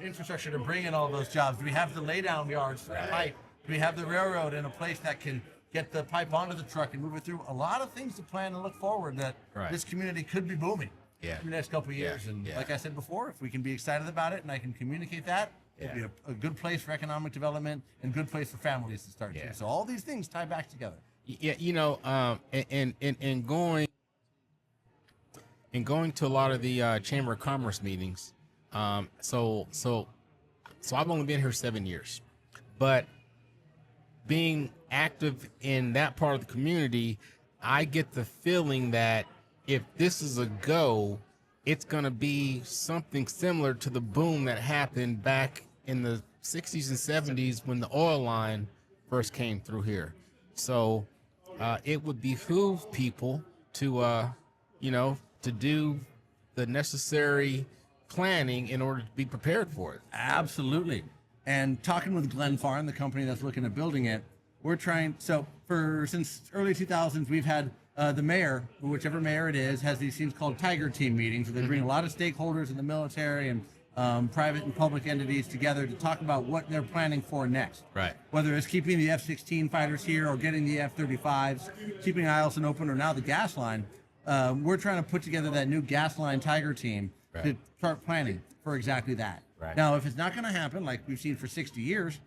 infrastructure to bring in all those jobs? Do we have the laydown yards for the pipe? Do we have the railroad in a place that can get the pipe onto the truck and move it through? A lot of things to plan and look forward that this community could be booming in the next couple of years. And like I said before, if we can be excited about it and I can communicate that, it'll be a good place for economic development and good place for families to start too. So all these things tie back together. Yeah, you know, and going to a lot of the Chamber of Commerce meetings. So I've only been here 7 years, but being active in that part of the community, I get the feeling that if this is a go, it's going to be something similar to the boom that happened back in the 60s and 70s when the oil line first came through here. So it would behoove people to, to do the necessary planning in order to be prepared for it. Absolutely. And talking with Glen Farm, the company that's looking at building it, we're trying. So since early 2000s, we've had the mayor, whichever mayor it is, has these things called Tiger Team meetings, where they bring a lot of stakeholders in the military and private and public entities together to talk about what they're planning for next. Right. Whether it's keeping the F-16 fighters here or getting the F-35s, keeping Eielson open, or now the gas line. We're trying to put together that new gas line Tiger Team to start planning for exactly that. Right. Now, if it's not going to happen, like we've seen for 60 years,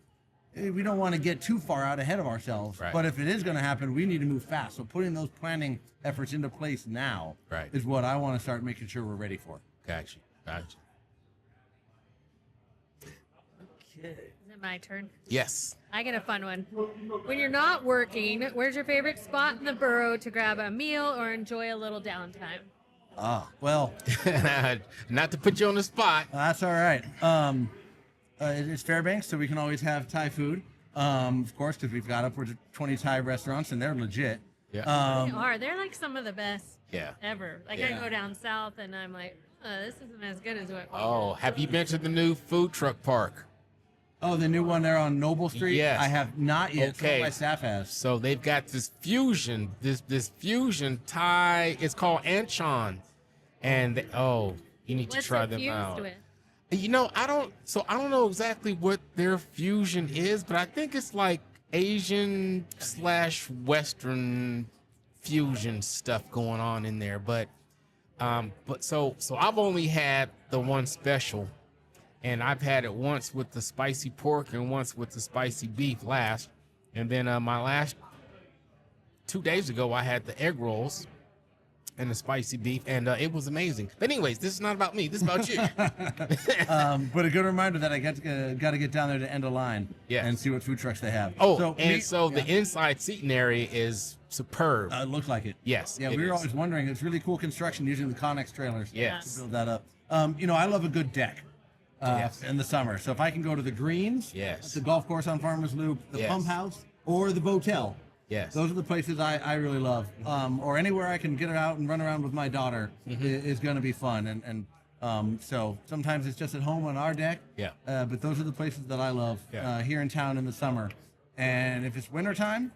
we don't want to get too far out ahead of ourselves. Right. But if it is going to happen, we need to move fast. So putting those planning efforts into place now is what I want to start making sure we're ready for. Gotcha. Okay. Is it my turn? Yes. I get a fun one. When you're not working, where's your favorite spot in the borough to grab a meal or enjoy a little downtime? Well, not to put you on the spot. That's all right. It's Fairbanks, so we can always have Thai food, of course, because we've got upwards of 20 Thai restaurants, and they're legit. They are. They're like some of the best ever. Like I go down south, and I'm like, this isn't as good as what. Oh, have you been to the new food truck park? Oh, the new one there on Noble Street? Yes. I have not yet. Okay. Some of my staff has. So they've got this fusion Thai. It's called Anchon, and you need to try them out. With? You know, I don't know exactly what their fusion is, but I think it's like Asian / Western fusion stuff going on in there. But so I've only had the one special, and I've had it once with the spicy pork and once with the spicy beef last. And then my last 2 days ago, I had the egg rolls and the spicy beef, and it was amazing. But anyways, this is not about me. This is about you. But a good reminder that I got to get down there to end a line and see what food trucks they have. The inside seating area is superb. It looks like it. Yes. Yeah, we were always wondering. It's really cool construction using the Connex trailers to build that up. I love a good deck in the summer. So if I can go to the greens, the golf course on Farmers Loop, the pump house, or the Botel. Yes. Those are the places I really love. Or anywhere I can get it out and run around with my daughter is going to be fun. And so sometimes it's just at home on our deck. Yeah. But those are the places that I love here in town in the summer. And if it's wintertime,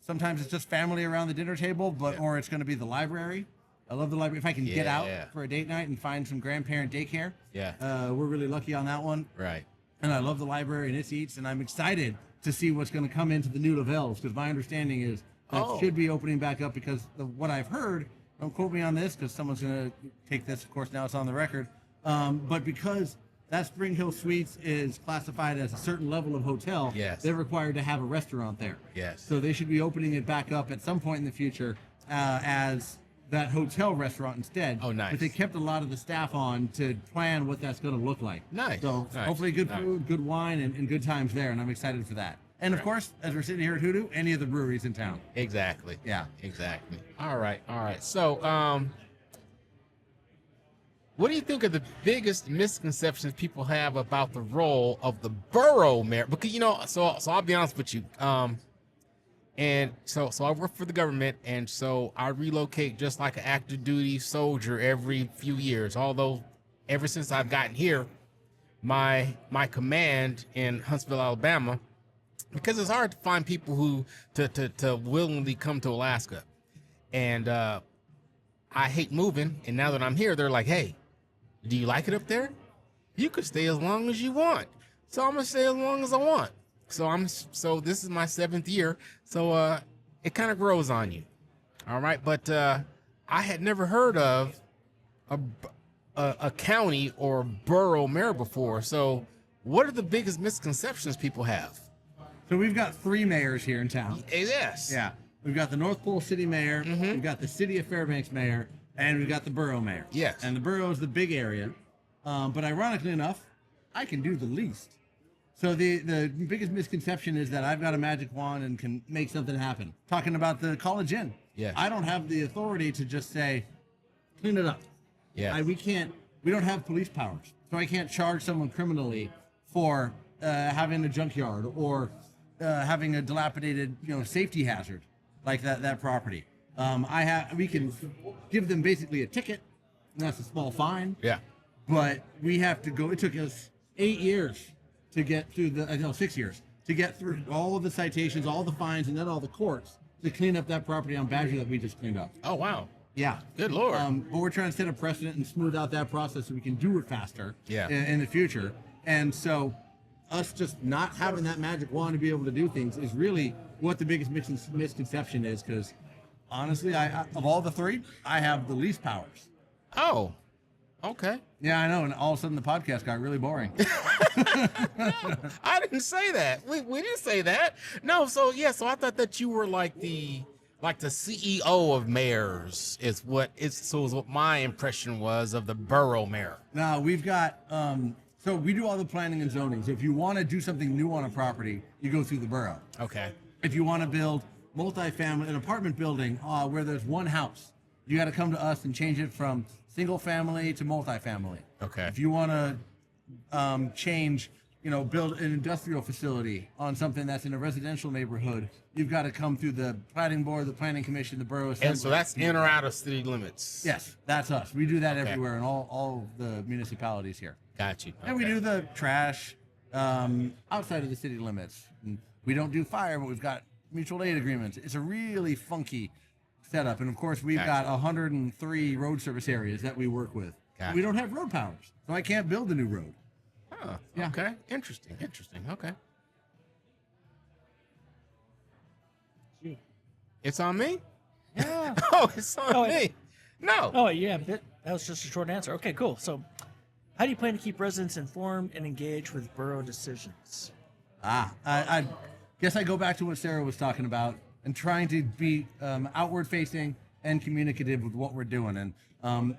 sometimes it's just family around the dinner table, or it's going to be the library. I love the library. If I can get out for a date night and find some grandparent daycare, we're really lucky on that one. Right. And I love the library and its eats, and I'm excited to see what's going to come into the new Lavelles, because my understanding is that should be opening back up, because of what I've heard, don't quote me on this because someone's going to take this, of course, now it's on the record, but because that Spring Hill Suites is classified as a certain level of hotel, they're required to have a restaurant there. Yes. So they should be opening it back up at some point in the future as that hotel restaurant instead. Oh, nice. But they kept a lot of the staff on to plan what that's going to look like. Nice. So hopefully good food, good wine, and good times there, and I'm excited for that. And of course, as we're sitting here at HooDoo, any of the breweries in town. Exactly. Yeah. Exactly. All right. So, what do you think are the biggest misconceptions people have about the role of the borough mayor? Because, so I'll be honest with you. And so I work for the government, and so I relocate just like an active duty soldier every few years. Although ever since I've gotten here, my command in Huntsville, Alabama, because it's hard to find people who to willingly come to Alaska. And I hate moving. And now that I'm here, they're like, hey, do you like it up there? You could stay as long as you want. So I'm gonna stay as long as I want. So this is my 7th year. So it kind of grows on you. All right. But I had never heard of a county or borough mayor before. So what are the biggest misconceptions people have? So we've got 3 mayors here in town. Yes. Yeah. We've got the North Pole City Mayor, we've got the City of Fairbanks Mayor, and we've got the Borough Mayor. Yes. And the Borough is the big area. But ironically enough, I can do the least. So the biggest misconception is that I've got a magic wand and can make something happen. Talking about the College Inn. Yeah. I don't have the authority to just say, clean it up. Yeah. We don't have police powers. So I can't charge someone criminally for having a junkyard or having a dilapidated, safety hazard like that property. We can give them basically a ticket, and that's a small fine. Yeah. But we have to go. It took us 8 years to get through 6 years to get through all of the citations, all the fines, and then all the courts to clean up that property on Badger that we just cleaned up. Oh, wow. Yeah. Good Lord. But we're trying to set a precedent and smooth out that process so we can do it faster in the future. And so us just not having that magic wand to be able to do things is really what the biggest misconception is, because honestly, I of all the 3, I have the least powers. Oh, okay. Yeah, I know. And all of a sudden the podcast got really boring. I didn't say that. We didn't say that. No, so I thought that you were like the CEO of mayors is what my impression was of the borough mayor. Now we've got so we do all the planning and zoning. So if you want to do something new on a property, you go through the borough. Okay. If you want to build an apartment building where there's one house, you got to come to us and change it from single family to multifamily. Okay. If you want to change, build an industrial facility on something that's in a residential neighborhood, you've got to come through the planning board, the planning commission, the borough assembly. And so that's in or out of city limits. Yes, that's us. We do that everywhere in all the municipalities here. Got you. And we do the trash outside of the city limits. And we don't do fire, but we've got mutual aid agreements. It's a really funky setup. And of course, we've got 103 road service areas that we work with. Gotcha. We don't have road powers, so I can't build a new road. Oh, Yeah. okay. Interesting. Okay. It's on me? Yeah. Oh, it's on Oh, me. No. Oh, yeah. That was just a short answer. Okay, cool. So, how do you plan to keep residents informed and engaged with borough decisions? I guess I go back to what Sarah was talking about and trying to be outward facing and communicative with what we're doing. And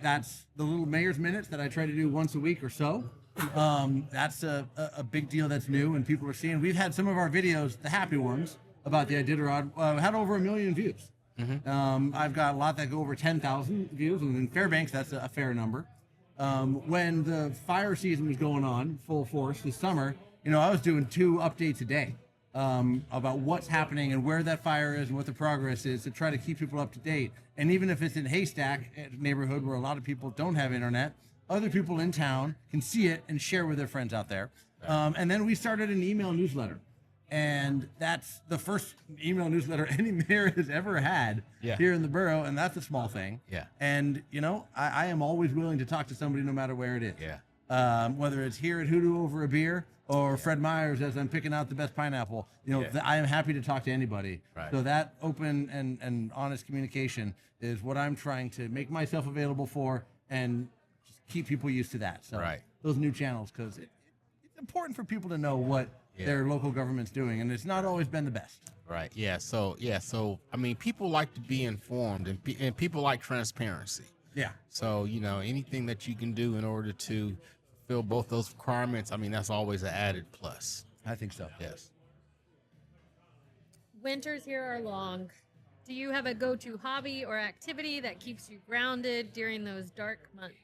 that's the little mayor's minutes that I try to do once a week or so. That's a big deal that's new and people are seeing. We've had some of our videos, the happy ones, about the Iditarod, had over 1 million views. I've got a lot that go over 10,000 views, and in Fairbanks, that's a fair number. When the fire season was going on full force this summer, I was doing 2 updates a day about what's happening and where that fire is and what the progress is to try to keep people up to date. And even if it's in Haystack, a neighborhood where a lot of people don't have internet, other people in town can see it and share with their friends out there. And then we started an email newsletter. And that's the first email newsletter any mayor has ever had here in the borough, and that's a small thing. Yeah. And, I am always willing to talk to somebody no matter where it is. Yeah. Whether it's here at HooDoo over a beer or Fred Meyer's as I'm picking out the best pineapple, I am happy to talk to anybody. Right. So that open and honest communication is what I'm trying to make myself available for and just keep people used to that. So those new channels, because it's important for people to know what their local government's doing, and it's not always been the best. Right. Yeah. So I mean, people like to be informed, and people like transparency. Yeah. So anything that you can do in order to fulfill both those requirements, I mean, that's always an added plus. I think so. Yes. Winters here are long. Do you have a go-to hobby or activity that keeps you grounded during those dark months?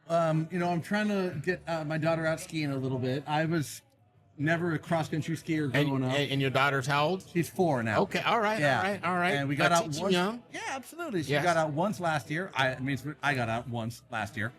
I'm trying to get my daughter out skiing a little bit. I was never a cross-country skier growing up. And your daughter's how old? She's 4 now. Okay. All right. Yeah. All right. And we got out teaching once. young. Yeah, absolutely. She Yes. got out once last year. I got out once last year.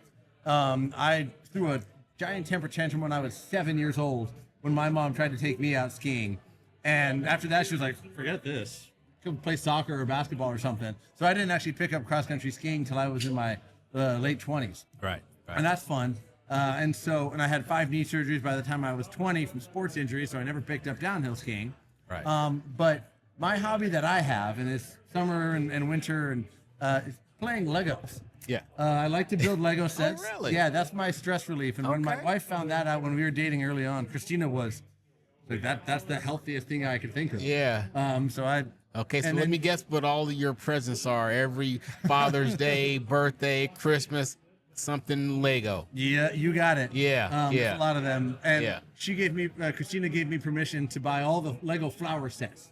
I threw a giant temper tantrum when I was 7 years old when my mom tried to take me out skiing. And after that, she was like, forget this. Go play soccer or basketball or something. So I didn't actually pick up cross-country skiing until I was in my late 20s. Right. And that's fun. And I had 5 knee surgeries by the time I was 20 from sports injuries, so I never picked up downhill skiing. Right. But my hobby that I have, and it's summer and winter, and is playing Legos. Yeah. I like to build Lego sets. Oh, really? Yeah, that's my stress relief. And when my Okay. wife found that out when we were dating early on, Christina was like, that's the healthiest thing I could think of. Yeah. So I. Okay, so and let then- me guess what all of your presents are. Every Father's Day, birthday, Christmas, something Lego. Yeah, you got it. Yeah, there's yeah. a lot of them. And Yeah. she gave me, Christina gave me permission to buy all the Lego flower sets.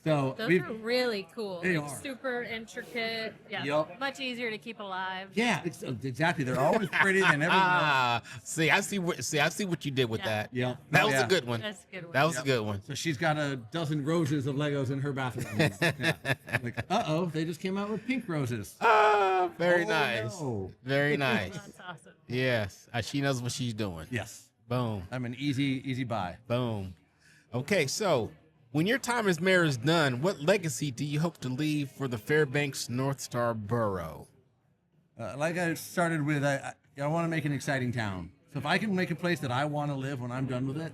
So Those we've, are really cool. They Like, are. super intricate. Yeah. Yup. Much easier to keep alive. yeah, exactly. They're always pretty and everything. See, I see what you did with Yeah. that. Yeah. That was Yeah. a good one. That's a good one. That was a good one. So she's got a dozen roses of Legos in her bathroom. Yeah. Like, they just came out with pink roses. Very Oh, nice. no. Very nice. That's awesome. Yes, she knows what she's doing. Yes, Boom, I'm an easy buy. boom. Okay, so when your time as mayor is done, what legacy do you hope to leave for the Fairbanks North Star Borough? Like I started with, I want to make an exciting town. So if I can make a place that I want to live when I'm done with it,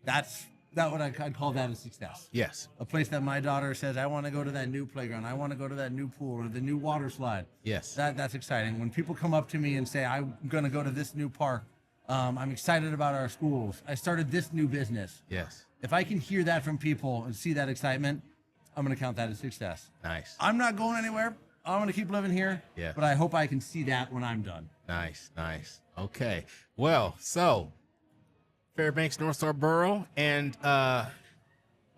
that's what I'd call that a success. Yes, A place that my daughter says, I want to go to that new playground. I want to go to that new pool or the new water slide. yes. That's exciting. When people come up to me and say, I'm going to go to this new park, I'm excited about our schools. I started this new business. Yes. If I can hear that from people and see that excitement, I'm going to count that as success. Nice. I'm not going anywhere. I'm going to keep living here. Yeah. But I hope I can see that when I'm done. Nice. Okay. Well, so Fairbanks North Star Borough and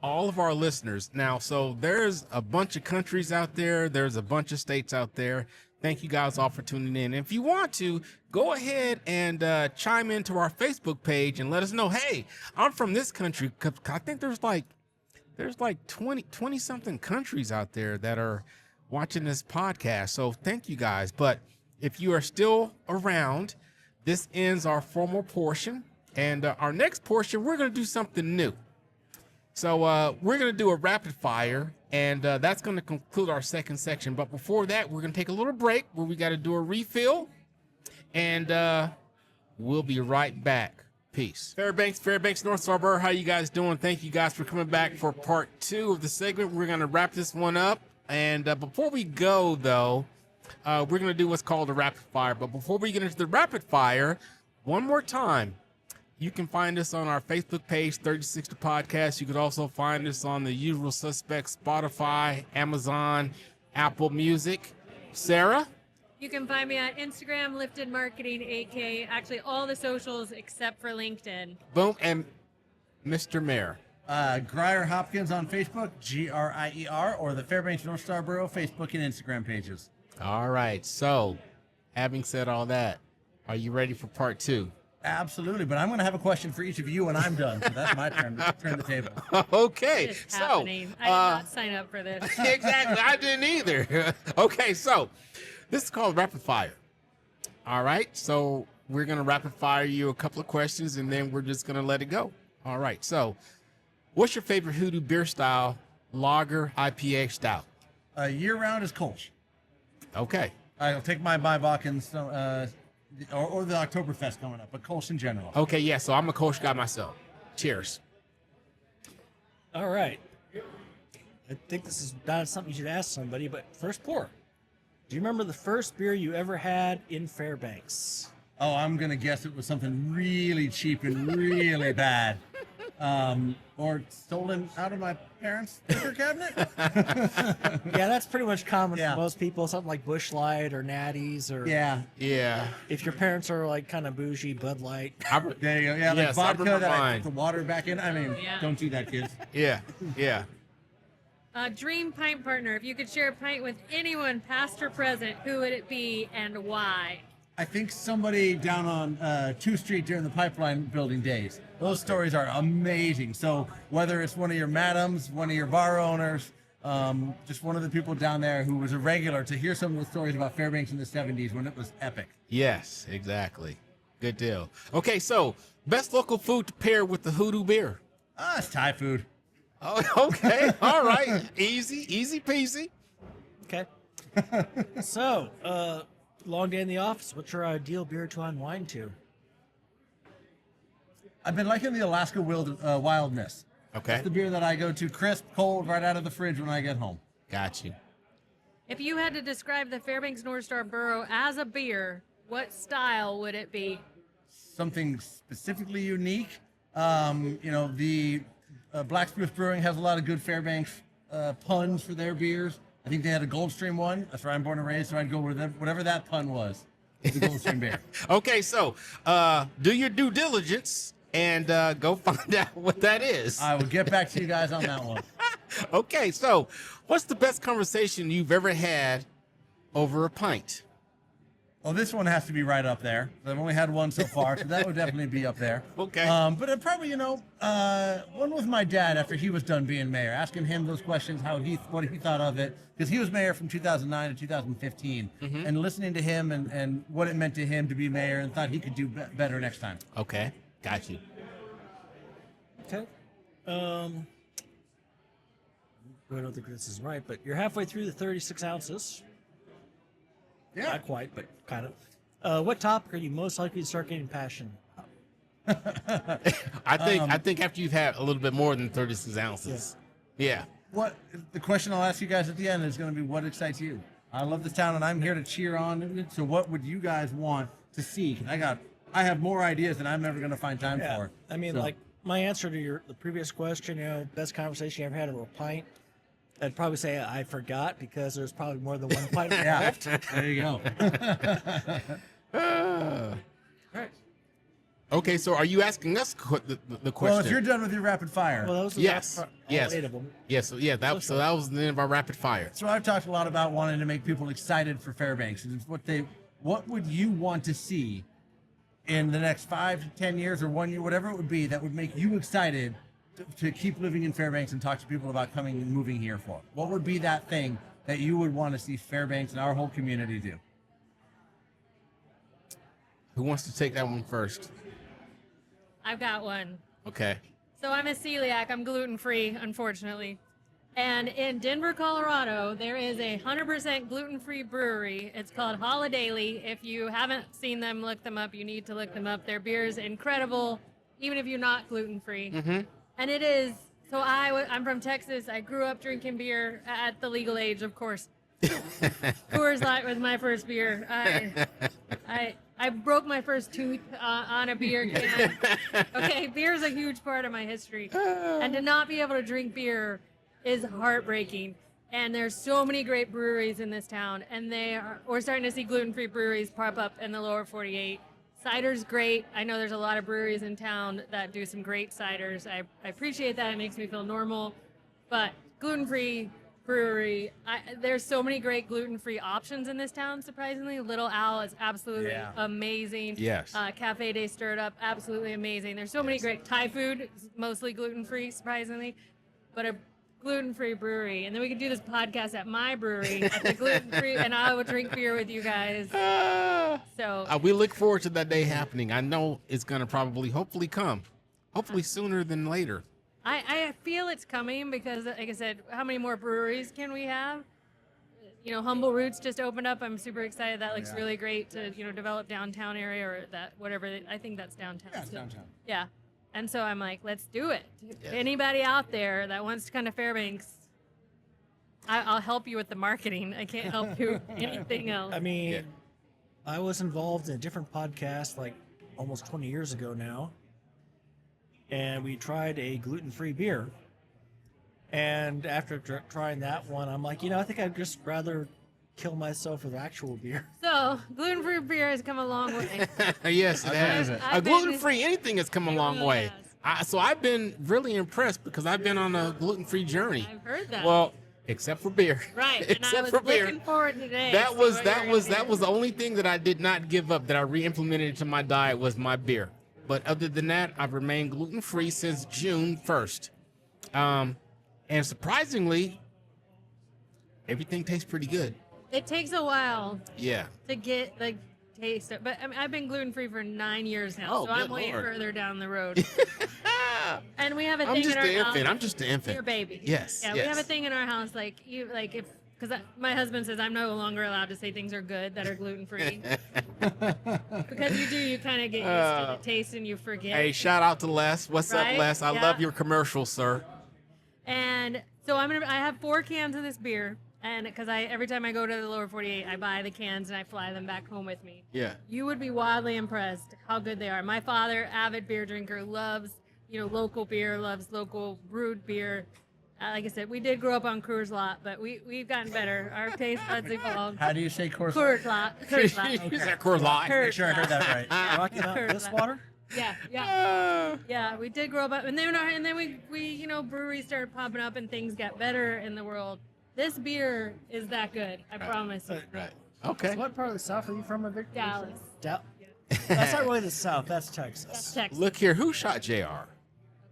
all of our listeners. Now, so there's a bunch of countries out there. There's a bunch of states out there. Thank you guys all for tuning in. If you want to, go ahead and chime into our Facebook page and let us know, hey, I'm from this country. 'Cause I think there's like 20 something countries out there that are watching this podcast. So thank you guys. But if you are still around, this ends our formal portion. And our next portion, we're going to do something new. So we're going to do a rapid fire, and that's going to conclude our second section. But before that, we're going to take a little break where we got to do a refill, and we'll be right back. Peace. Fairbanks, North Star Borough, how you guys doing? Thank you guys for coming back for part 2 of the segment. We're going to wrap this one up. And before we go, though, we're going to do what's called a rapid fire. But before we get into the rapid fire, one more time, you can find us on our Facebook page, 3060 Podcast. You could also find us on the usual suspects, Spotify, Amazon, Apple Music. Sarah? You can find me on Instagram, Lifted Marketing, AK, actually all the socials except for LinkedIn. Boom. And Mr. Mayor. Grier Hopkins on Facebook, Grier, or the Fairbanks North Star Borough Facebook and Instagram pages. All right. So, having said all that, are you ready for part 2? Absolutely, but I'm going to have a question for each of you when I'm done. So that's my turn to turn the table. Okay. It's So, happening. I did not sign up for this. exactly. I didn't either. Okay, so this is called rapid fire. All right. So we're going to rapid fire you a couple of questions and then we're just going to let it go. All right. So what's your favorite HooDoo beer style, lager, IPA style? Year round is Kolsch. Okay. I'll take my Balkans or the Oktoberfest coming up, but Kolsch in general. Okay. Yeah. So I'm a Kolsch guy myself. Cheers. All right. I think this is not something you should ask somebody, but first pour. Do you remember the first beer you ever had in Fairbanks? Oh, I'm going to guess it was something really cheap and really bad. Or stolen out of my parents' liquor cabinet. Yeah, that's pretty much common Yeah. for most people. Something like Busch Light or Natty's, or Yeah. Yeah. if your parents are like kind of bougie, Bud Light. There you go. Yeah, like Yes, I vodka remember that I mine. put the water back in. I mean, Yeah. don't do that, kids. Yeah. Yeah. Dream pint partner. If you could share a pint with anyone, past or present, who would it be and why? I think somebody down on 2 Street during the pipeline building days. Those stories are amazing. So whether it's one of your madams, one of your bar owners, Just one of the people down there who was a regular to hear some of the stories about Fairbanks in the 70s when it was epic. Yes, exactly. Good deal. Okay, so best local food to pair with the HooDoo beer. It's Thai food. Oh, okay. All right. Easy peasy. Okay. So, long day in the office. What's your ideal beer to unwind to? I've been liking the Alaska Wild Miss. Okay. That's the beer that I go to crisp, cold, right out of the fridge when I get home. Got you. If you had to describe the Fairbanks North Star Borough as a beer, what style would it be? Something specifically unique. The Black Spruce Brewing has a lot of good Fairbanks puns for their beers. I think they had a Goldstream one. That's where I'm born and raised, so I'd go with whatever that pun was. The Goldstream beer. Okay, so do your due diligence and go find out what that is. I will get back to you guys on that one. Okay, so what's the best conversation you've ever had over a pint? Well, this one has to be right up there. I've only had one so far, so that would definitely be up there. Okay. But it probably, one with my dad after he was done being mayor, asking him those questions, what he thought of it, because he was mayor from 2009 to 2015, and listening to him and what it meant to him to be mayor, and thought he could do better next time. Okay, got you. Okay. I don't think this is right, but you're halfway through the 36 ounces. Yeah. Not quite, but kind of. What topic are you most likely to start getting passionate about? I think after you've had a little bit more than 36 ounces. Yeah. What the question I'll ask you guys at the end is going to be, what excites you? I love this town, and I'm here to cheer on it. So what would you guys want to see? I have more ideas than I'm ever going to find time for. I mean, like my answer to the previous question, best conversation you ever had over a pint, I'd probably say I forgot because there's probably more than one pint involved. There you go. Right. Okay, so are you asking us the question? Well, if you're done with your rapid fire. Well, that was the Yes. all Yes. 8 of them. Yes, so yeah, that was the end of our rapid fire. So I've talked a lot about wanting to make people excited for Fairbanks. And what would you want to see in the next 5 to 10 years or 1 year, whatever it would be, that would make you excited to keep living in Fairbanks and talk to people about coming and moving here for? What would be that thing that you would want to see Fairbanks and our whole community do? Who wants to take that one first? I've got one. Okay. So I'm a celiac. I'm gluten-free, unfortunately. And in Denver, Colorado, there is a 100% gluten-free brewery. It's called Holidaily. If you haven't seen them, look them up. You need to look them up. Their beer is incredible, even if you're not gluten-free. Mm-hmm. And it is. So I'm from Texas. I grew up drinking beer at the legal age, of course. Coors Light was my first beer. I broke my first tooth on a beer can. Okay, beer is a huge part of my history. And to not be able to drink beer is heartbreaking. And there's so many great breweries in this town. And we're starting to see gluten-free breweries pop up in the lower 48. Cider's great. I know there's a lot of breweries in town that do some great ciders. I appreciate that. It makes me feel normal. But gluten-free brewery, there's so many great gluten-free options in this town, surprisingly. Little Owl is absolutely amazing. Yes. Cafe Day Stirred Up, absolutely amazing. There's so many great Thai food, mostly gluten-free, surprisingly. But a gluten-free brewery. And then we could do this podcast at my brewery, at the gluten-free, and I would drink beer with you guys. So We look forward to that day happening. I know it's going to hopefully come. Hopefully sooner than later. I feel it's coming because, like I said, how many more breweries can we have? Humble Roots just opened up. I'm super excited. That looks really great to, develop downtown area or that, whatever. I think that's downtown. Yeah, it's downtown. Yeah. And so I'm like, let's do it. If Yes. anybody out there that wants to come to Fairbanks, I'll help you with the marketing. I can't help you anything else. I mean, I was involved in a different podcast like almost 20 years ago now. And we tried a gluten-free beer. And after trying that one, I'm like, I think I'd just rather kill myself with actual beer. So gluten-free beer has come a long way. Yes, it has. I've been- Gluten-free anything has come a long really way. has. So I've been really impressed because I've been on a gluten-free journey. I've heard that. Well, except for beer. Right. And I except was for beer. looking forward today. That to was what that you're was gonna that do. was the only thing that I did not give up, that I re-implemented into my diet, was my beer. But other than that, I've remained gluten-free since June 1st. And surprisingly, everything tastes pretty good. It takes a while Yeah. to get the taste of, but I mean, I've been gluten-free for 9 years now, Oh, so I'm good way Lord. further down the road. And we have a I'm thing just in our the house. infant. I'm just the infant. Your baby. Yes. Yeah, yes. we have a thing in our house, like because my husband says I'm no longer allowed to say things are good that are gluten-free. Because you kind of get used to the taste and you forget. Hey, shout out to Les. What's Right? up, Les? I Yeah. love your commercials, sir. And so I have 4 cans of this beer, and because every time I go to the lower 48, I buy the cans and I fly them back home with me. Yeah. You would be wildly impressed how good they are. My father, avid beer drinker, loves local beer, loves local brewed beer. Like I said, we did grow up on Coors Lot, but we've gotten better. Our taste buds evolved. How do you say Coors? Coors Lot. Coors Lot. Is that Coors Light? Coors Make sure I heard that right. Rocky Mountain Heard Piss that. water? Yeah. Yeah, we did grow up, and then we breweries started popping up, and things got better in the world. This beer is that good, I promise you. Right. Okay. So what part of the South are you from, Victor? Dallas. That's not really the South. That's Texas. That's Texas. Look here. Who shot JR?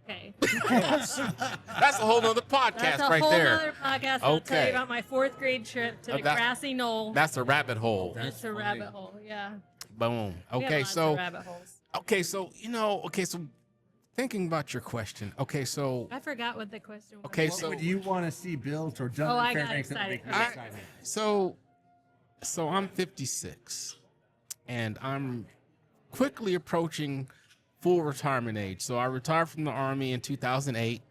Okay. That's a whole nother podcast That's a right whole there. other podcast. I'll tell Okay. you about my 4th grade trip to the that's- grassy knoll. That's a rabbit hole. It's a rabbit hole. Yeah. Boom. We have Okay, lots of so rabbit holes. so thinking about your question. Okay, so I forgot what the question was. okay, What so would you want to see built or done Oh, in I got Fairbanks that would excited. make you Okay. excited? so I'm 56 and I'm quickly approaching full retirement age. So I retired from the Army in 2008.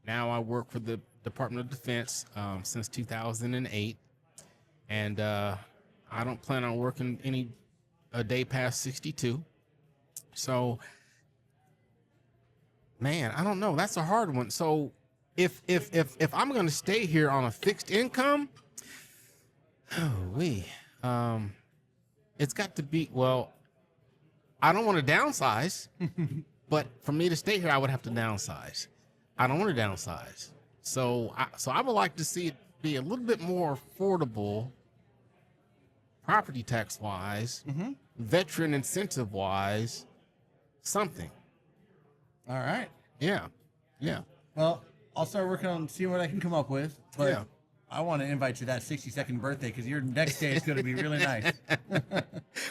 Now I work for the Department of Defense since 2008, and I don't plan on working a day past 62. So, man, I don't know. That's a hard one. So, if I'm going to stay here on a fixed income, it's got to be, well, I don't want to downsize, but for me to stay here, I would have to downsize. I don't want to downsize. So I would like to see it be a little bit more affordable, property tax wise, veteran incentive wise, something. All right. Yeah. Yeah. Well, I'll start working on seeing what I can come up with. But Yeah. I want to invite you to that 62nd birthday because your next day is going to be really nice.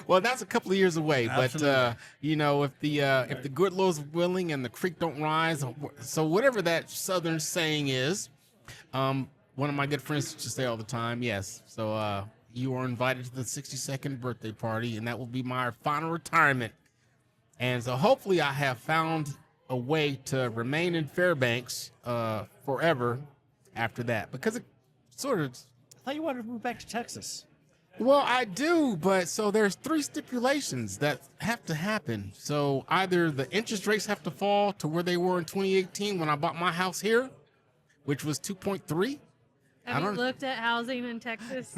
Well, that's a couple of years away, Absolutely. but if the good Lord's willing and the creek don't rise, so whatever that Southern saying is, one of my good friends used to say all the time, yes. So you are invited to the 62nd birthday party, and that will be my final retirement. And so hopefully I have found a way to remain in Fairbanks forever after that, because it sort of. I thought you wanted to move back to Texas. Well, I do, but so there's 3 stipulations that have to happen. So either the interest rates have to fall to where they were in 2018 when I bought my house here, which was 2.3. Have you looked at housing in Texas?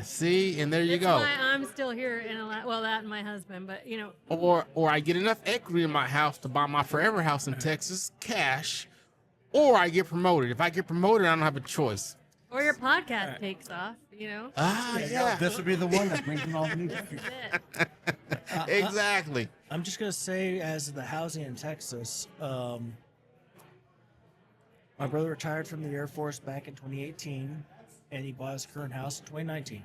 See, and there you That's go. why I'm still here that and my husband, but Or I get enough equity in my house to buy my forever house in Texas, cash, or I get promoted. If I get promoted, I don't have a choice. or your podcast takes off, Yeah. This will be the one that brings in all the new That's pictures. it. Exactly. I'm just going to say, as the housing in Texas, my brother retired from the Air Force back in 2018, and he bought his current house in 2019.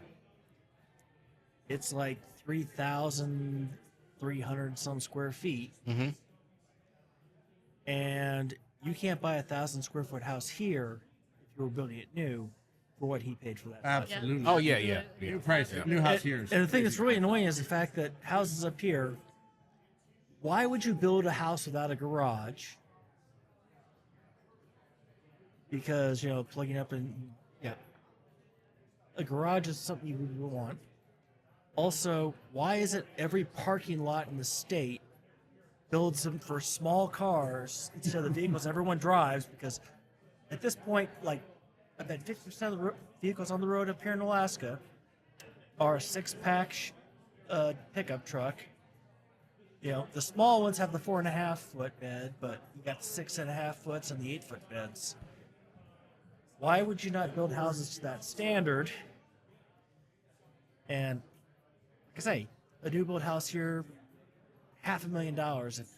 It's like 3,300 some square feet. Mm-hmm. And you can't buy 1,000 square foot house here if you were building it new for what he paid for that. Absolutely. Oh yeah. New price, new house here. And the thing that's really annoying is the fact that houses up here, why would you build a house without a garage? Because, plugging up a garage is something you would want. Also, why isn't every parking lot in the state builds them for small cars instead of the vehicles everyone drives? Because at this point, I bet 50% of the vehicles on the road up here in Alaska are a 6-pack pickup truck. The small ones have the 4.5-foot bed, but you got the 6.5-foots and the 8-foot beds. Why would you not build houses to that standard? And like I say, a new build house here, $500,000 if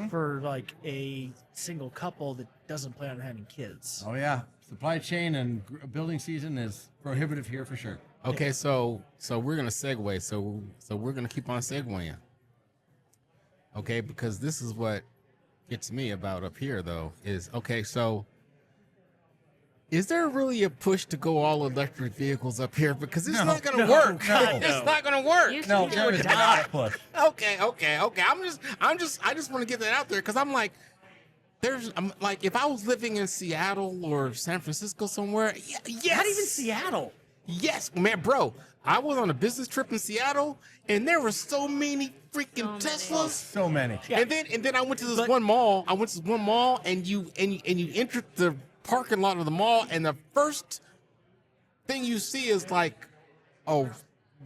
for like a single couple that doesn't plan on having kids. Oh yeah, supply chain and building season is prohibitive here for sure. Okay, so we're gonna segue. So we're gonna keep on segueing. Okay, because this is what gets me about up here though is okay. So is there really a push to go all electric vehicles up here? Because it's not gonna work. It's not gonna work. You should No, do there it. is not a push. Okay. I just want to get that out there because I'm like, I'm like, if I was living in Seattle or San Francisco somewhere, yes. Not even Seattle. Yes, man, bro. I was on a business trip in Seattle, and there were so many freaking So many. Teslas. So many. Yeah. And then I went to this one mall. And you enter the parking lot of the mall, and the first thing you see is like,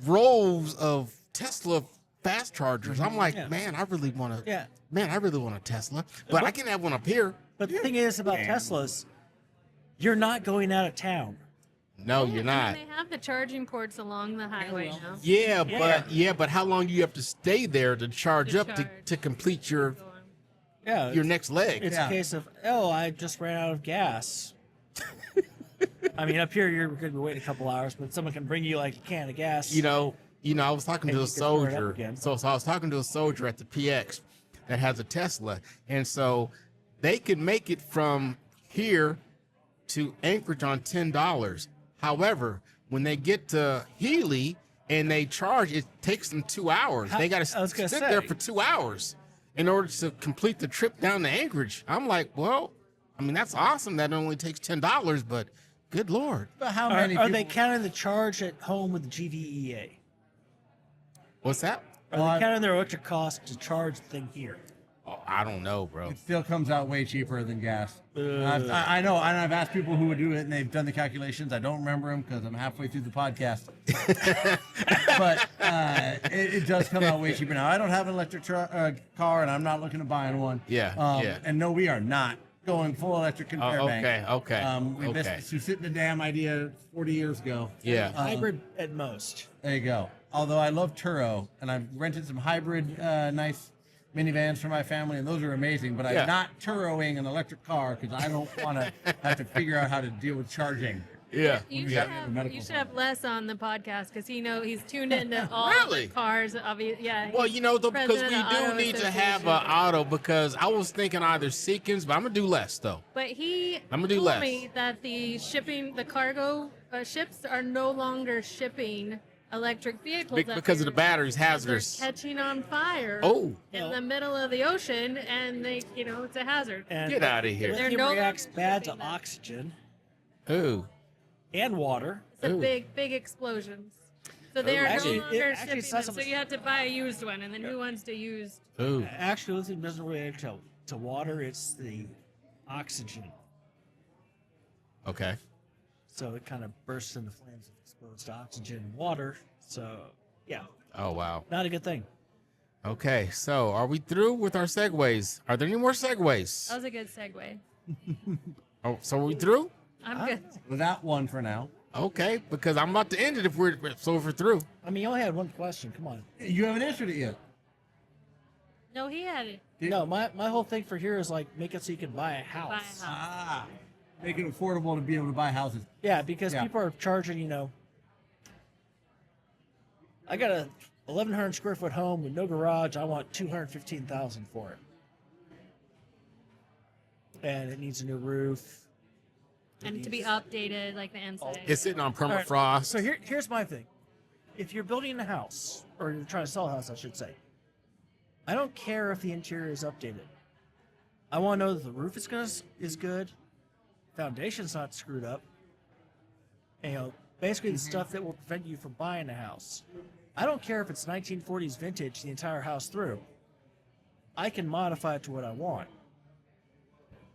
rows of Tesla fast chargers. I'm like, Yeah. man, I really want to. Yeah. Man, I really want a Tesla, but I can have one up here. But the thing is about Teslas, you're not going out of town. No, Yeah, you're I not. mean, they have the charging ports along the highway now. Yeah, but how long do you have to stay there to charge To up charge. to complete your Yeah. next leg? It's Yeah. a case of, I just ran out of gas. I mean, up here you're going to be waiting a couple hours, but someone can bring you like a can of gas. You know, I was talking And to you a can start it up soldier. again. So I was talking to a soldier at the PX that has a Tesla, and so they could make it from here to Anchorage on $10. However, when they get to Healy and they charge, it takes them 2 hours. They got I was to gonna sit say. there for 2 hours in order to complete the trip down to Anchorage. I'm like, well, I mean, that's awesome. That only takes $10, but good Lord. But how Are, many are people? they counting the charge at home with the GVEA? What's that? Are Well, they counting their electric cost to charge the thing here? Oh, I don't know, bro. It still comes out way cheaper than gas. I know, and I've asked people who would do it, and they've done the calculations. I don't remember them because I'm halfway through the podcast. But it does come out way cheaper now. I don't have an electric car, and I'm not looking at buying one. Yeah, yeah. And no, we are not going full electric in Fairbanks. okay, We okay. missed the sitting the damn idea 40 years ago. Yeah. Hybrid at most. There you go. Although I love Turo, and I've rented some hybrid nice minivans for my family, and those are amazing. But Yeah. I'm not Turoing an electric car because I don't want to have to figure out how to deal with charging. Yeah. You We should have have, medical you should have Les on the podcast because he's tuned into all Really? the cars. Yeah. Well, he's because we president of do Auto need to have Association. an auto because I was thinking either Seekins, but I'm gonna do less though. But he I'm gonna do told less. me that the cargo ships are no longer shipping electric vehicles up Because of here the batteries because they're hazardous. catching on fire Oh, in the middle of the ocean, and it's a hazard. And get out of here. They're lithium no reacts longer bad to shipping them. oxygen Ooh. and water. It's a Ooh. big explosions. So they are Actually, no longer actually, shipping it's them. not So you have to buy a used one, and then who wants to use? Ooh. Actually, lithium doesn't react to water. It's the oxygen. Okay. So it kind of bursts into flames if exposed to oxygen and water. So, yeah, Oh wow. not a good thing. Okay. So are we through with our segues? Are there any more segues? That was a good segue. Oh, so are we through? I'm good. Without one for now. Okay, because I'm about to end it if we're through. I mean, you only had one question. Come on. You haven't answered it yet. No, he had it. No, my whole thing for here is like make it so you can buy a house. Buy a house. Ah, make it affordable to be able to buy houses. Yeah, because Yeah. people are charging, I got a 1,100 square foot home with no garage. I want $215,000 for it, and it needs a new roof. And to be updated, like the inside. It's sitting on All right, permafrost. So here's my thing: if you're building a house, or you're trying to sell a house, I should say, I don't care if the interior is updated. I want to know that the roof is good, foundation's not screwed up. And, basically the stuff that will prevent you from buying a house. I don't care if it's 1940s vintage the entire house through. I can modify it to what I want.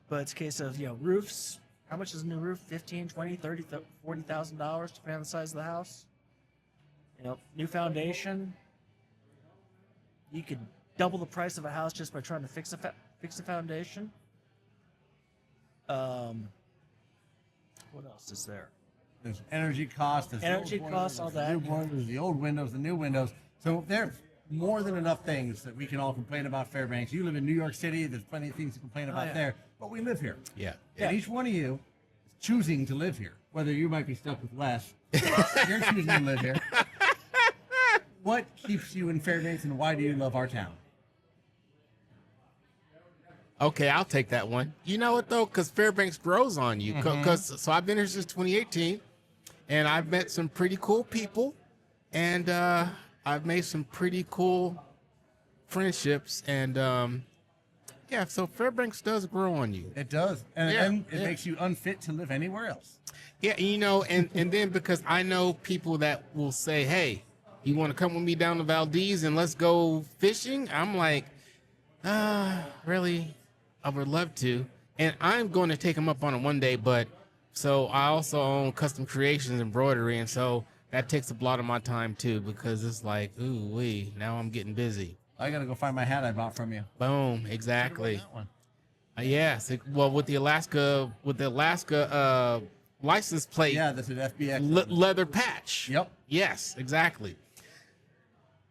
But it's a case of, roofs. How much is a new roof? $15, $20, $30, $40,000 depending on the size of the house. New foundation. You could double the price of a house just by trying to fix the foundation. What else is there? There's energy costs. There's Energy the old costs, all boilers, there's that. The new boilers, the old windows, the new windows. So more than enough things that we can all complain about Fairbanks. You live in New York City. There's plenty of things to complain about yeah. there, but we live here. Yeah. And each one of you is choosing to live here. Whether you might be stuck with Wes, you're choosing to live here. What keeps you in Fairbanks, and why do you love our town? Okay, I'll take that one. You know what though? Because Fairbanks grows on you. So I've been here since 2018, and I've met some pretty cool people, and I've made some pretty cool friendships, and yeah. So Fairbanks does grow on you. It does, and Yeah, then it yeah. makes you unfit to live anywhere else. Yeah, you know, and then because I know people that will say, "Hey, you want to come with me down to Valdez and let's go fishing?" I'm like, really? I would love to, and I'm going to take them up on it one day. But so I also own Custom Creations embroidery, and so that takes up a lot of my time too, because it's like, ooh wee, now I'm getting busy. I gotta go find my hat I bought from you. Boom, exactly. That one. Yes, well, with the Alaska license plate, Yeah, that's an FBX. leather patch. Yep. Yes, exactly.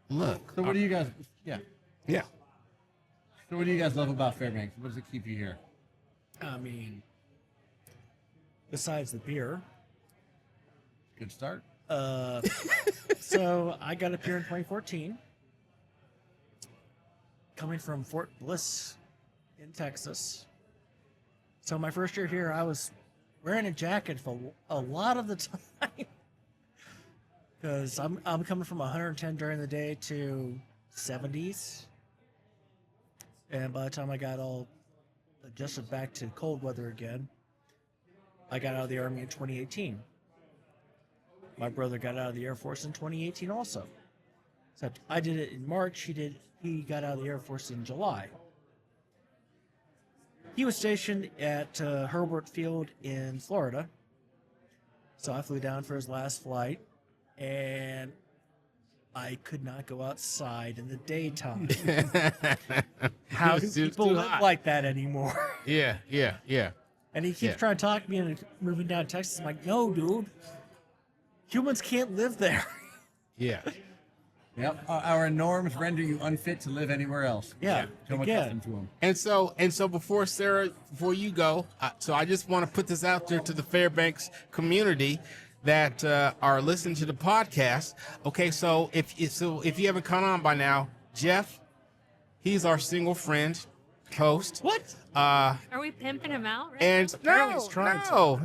Look. So what do you guys? Yeah. Yeah. So what do you guys love about Fairbanks? What does it keep you here? I mean, besides the beer. Good start. So I got up here in 2014, coming from Fort Bliss in Texas. So my first year here, I was wearing a jacket for a lot of the time because I'm coming from 110 during the day to 70s, and by the time I got all adjusted back to cold weather again, I got out of the Army in 2018. My brother got out of the Air Force in 2018 also. Except I did it in March. He got out of the Air Force in July. He was stationed at Herbert Field in Florida. So I flew down for his last flight, and I could not go outside in the daytime. How do It's people too live hot. like that anymore? Yeah. And he keeps Yeah. trying to talk me into moving down to Texas. I'm like, no, dude. Humans can't live there. Yeah. Yep. Our norms render you unfit to live anywhere else. Yeah, Become again. accustomed to them. And so before Sarah, before you go, so I just want to put this out there to the Fairbanks community that are listening to the podcast. Okay, so if you haven't caught on by now, Jeff, he's our single friend, host. What? Are we pimping him out? Right And Apparently he's trying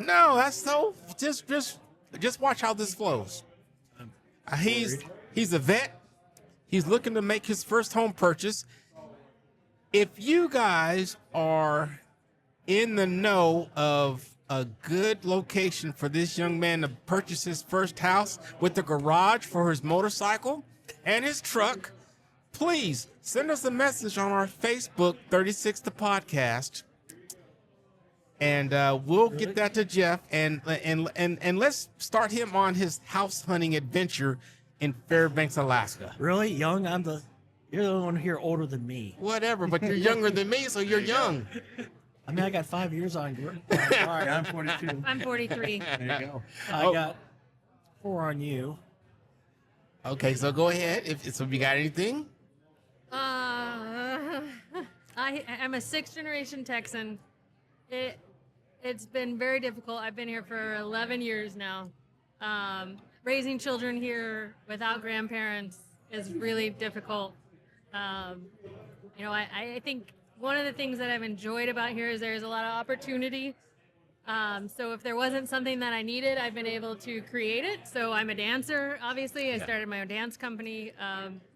no, that's so just watch how this flows. He's a vet. He's looking to make his first home purchase. If you guys are in the know of a good location for this young man to purchase his first house with a garage for his motorcycle and his truck, please send us a message on our Facebook, 36 the podcast, and we'll get that to Jeff, and let's start him on his house hunting adventure in Fairbanks, Alaska. Really? Young? You're the one here older than me. Whatever, but you're younger than me, so you're young. I mean, I got 5 years on. Yeah, I'm 42. I'm 43. There you go. I got 4 on you. Okay, so go ahead. If you got anything, I'm a sixth generation Texan. It's been very difficult. I've been here for 11 years now. Raising children here without grandparents is really difficult. I think one of the things that I've enjoyed about here is there's a lot of opportunity. So if there wasn't something that I needed, I've been able to create it. So I'm a dancer, obviously. I started my own dance company.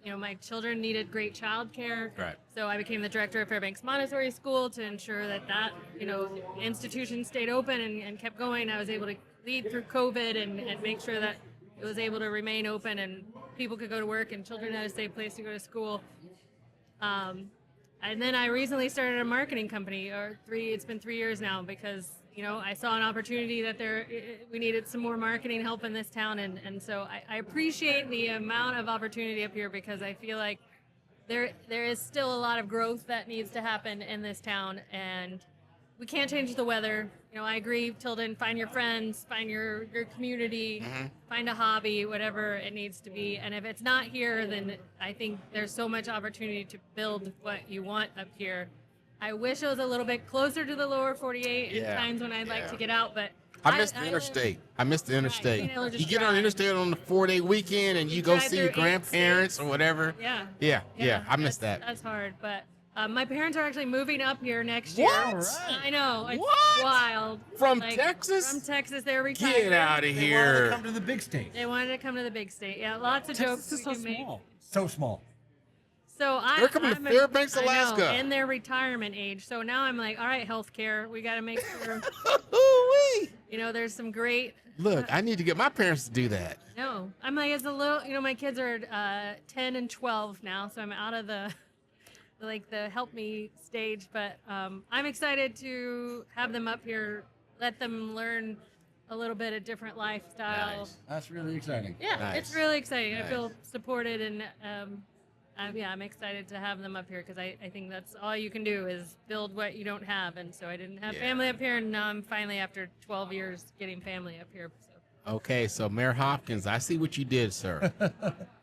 My children needed great childcare. Right. So I became the director of Fairbanks Montessori School to ensure that institution stayed open and kept going. I was able to lead through COVID and make sure that it was able to remain open and people could go to work and children had a safe place to go to school. And then I recently started a marketing company, it's been 3 years now, because I saw an opportunity that we needed some more marketing help in this town, and so I appreciate the amount of opportunity up here, because I feel like there is still a lot of growth that needs to happen in this town, and we can't change the weather. I agree, Tilden, find your friends, find your community, find a hobby, whatever it needs to be. And if it's not here, then I think there's so much opportunity to build what you want up here. I wish it was a little bit closer to the lower 48 in times when I'd like to get out, but I miss the interstate. I miss the interstate. Right, You get on the interstate on the 4-day weekend and you go drive see your through 8 grandparents states. or whatever. Yeah. Yeah. I miss that. That's hard, but my parents are actually moving up here next year. What? I know. It's What? wild. From Texas? From Texas. They're retired. Get out of They wanted to here. come to the big state. They wanted to come to the big state. Yeah, lots of Texas jokes is so we can make. small. So small. So They're coming to I'm Fairbanks, I know, Alaska. in their retirement age. So now I'm like, all right, healthcare. We got to make sure. Ooh-wee. There's some great. Look, I need to get my parents to do that. No, I'm like, it's a little. My kids are 10 and 12 now, so I'm out of the help me stage. But I'm excited to have them up here, let them learn a little bit of different lifestyle. Nice. That's really exciting. Yeah, Nice. it's really exciting. Nice. I feel supported, and I'm excited to have them up here because I think that's all you can do is build what you don't have. And so I didn't have family up here, and now I'm finally, after 12 years, getting family up here. So. Okay, so Mayor Hopkins, I see what you did, sir.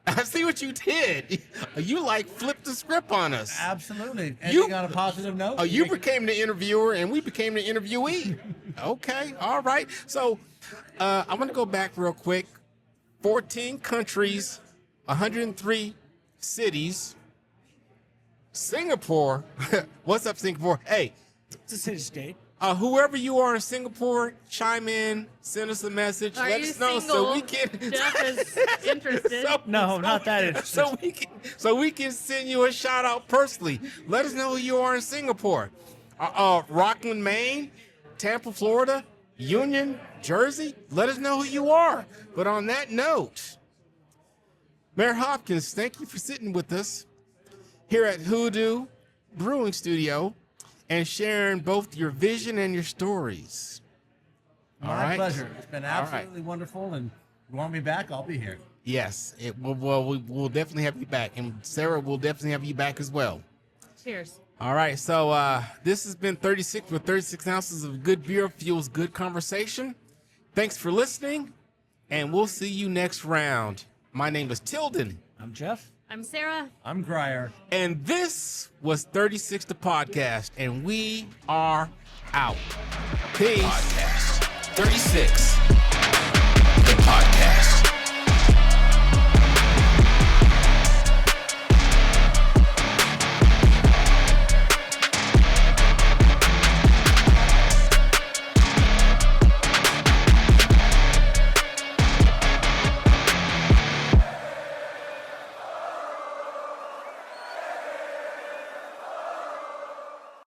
I see what you did. You flipped the script on us. Absolutely. You- Ending on a positive note. Oh, you became the interviewer and we became the interviewee. Okay, all right. So I'm going to go back real quick. 14 countries, 103 cities. Singapore. What's up, Singapore? Hey, It's a city state. whoever you are in Singapore, chime in, send us a message, Are let you us know single? so we can. Jeff is interested. No, not that interested. So we can send you a shout out personally. Let us know who you are in Singapore. Rockland, Maine, Tampa, Florida, Union, Jersey. Let us know who you are. But on that note, Mayor Hopkins, thank you for sitting with us here at HooDoo Brewing Studio and sharing both your vision and your stories. All My right. pleasure. It's been All right. absolutely wonderful. And if you want me back, I'll be here. Yes, we'll definitely have you back, and Sarah will definitely have you back as well. Cheers. All right, so this has been 36 with 36 ounces of good beer fuels good conversation. Thanks for listening, and we'll see you next round. My name is Tilden, I'm Jeff. I'm Sarah. I'm Grier. and this was 36 the podcast, and we are out. Peace. Podcast 36.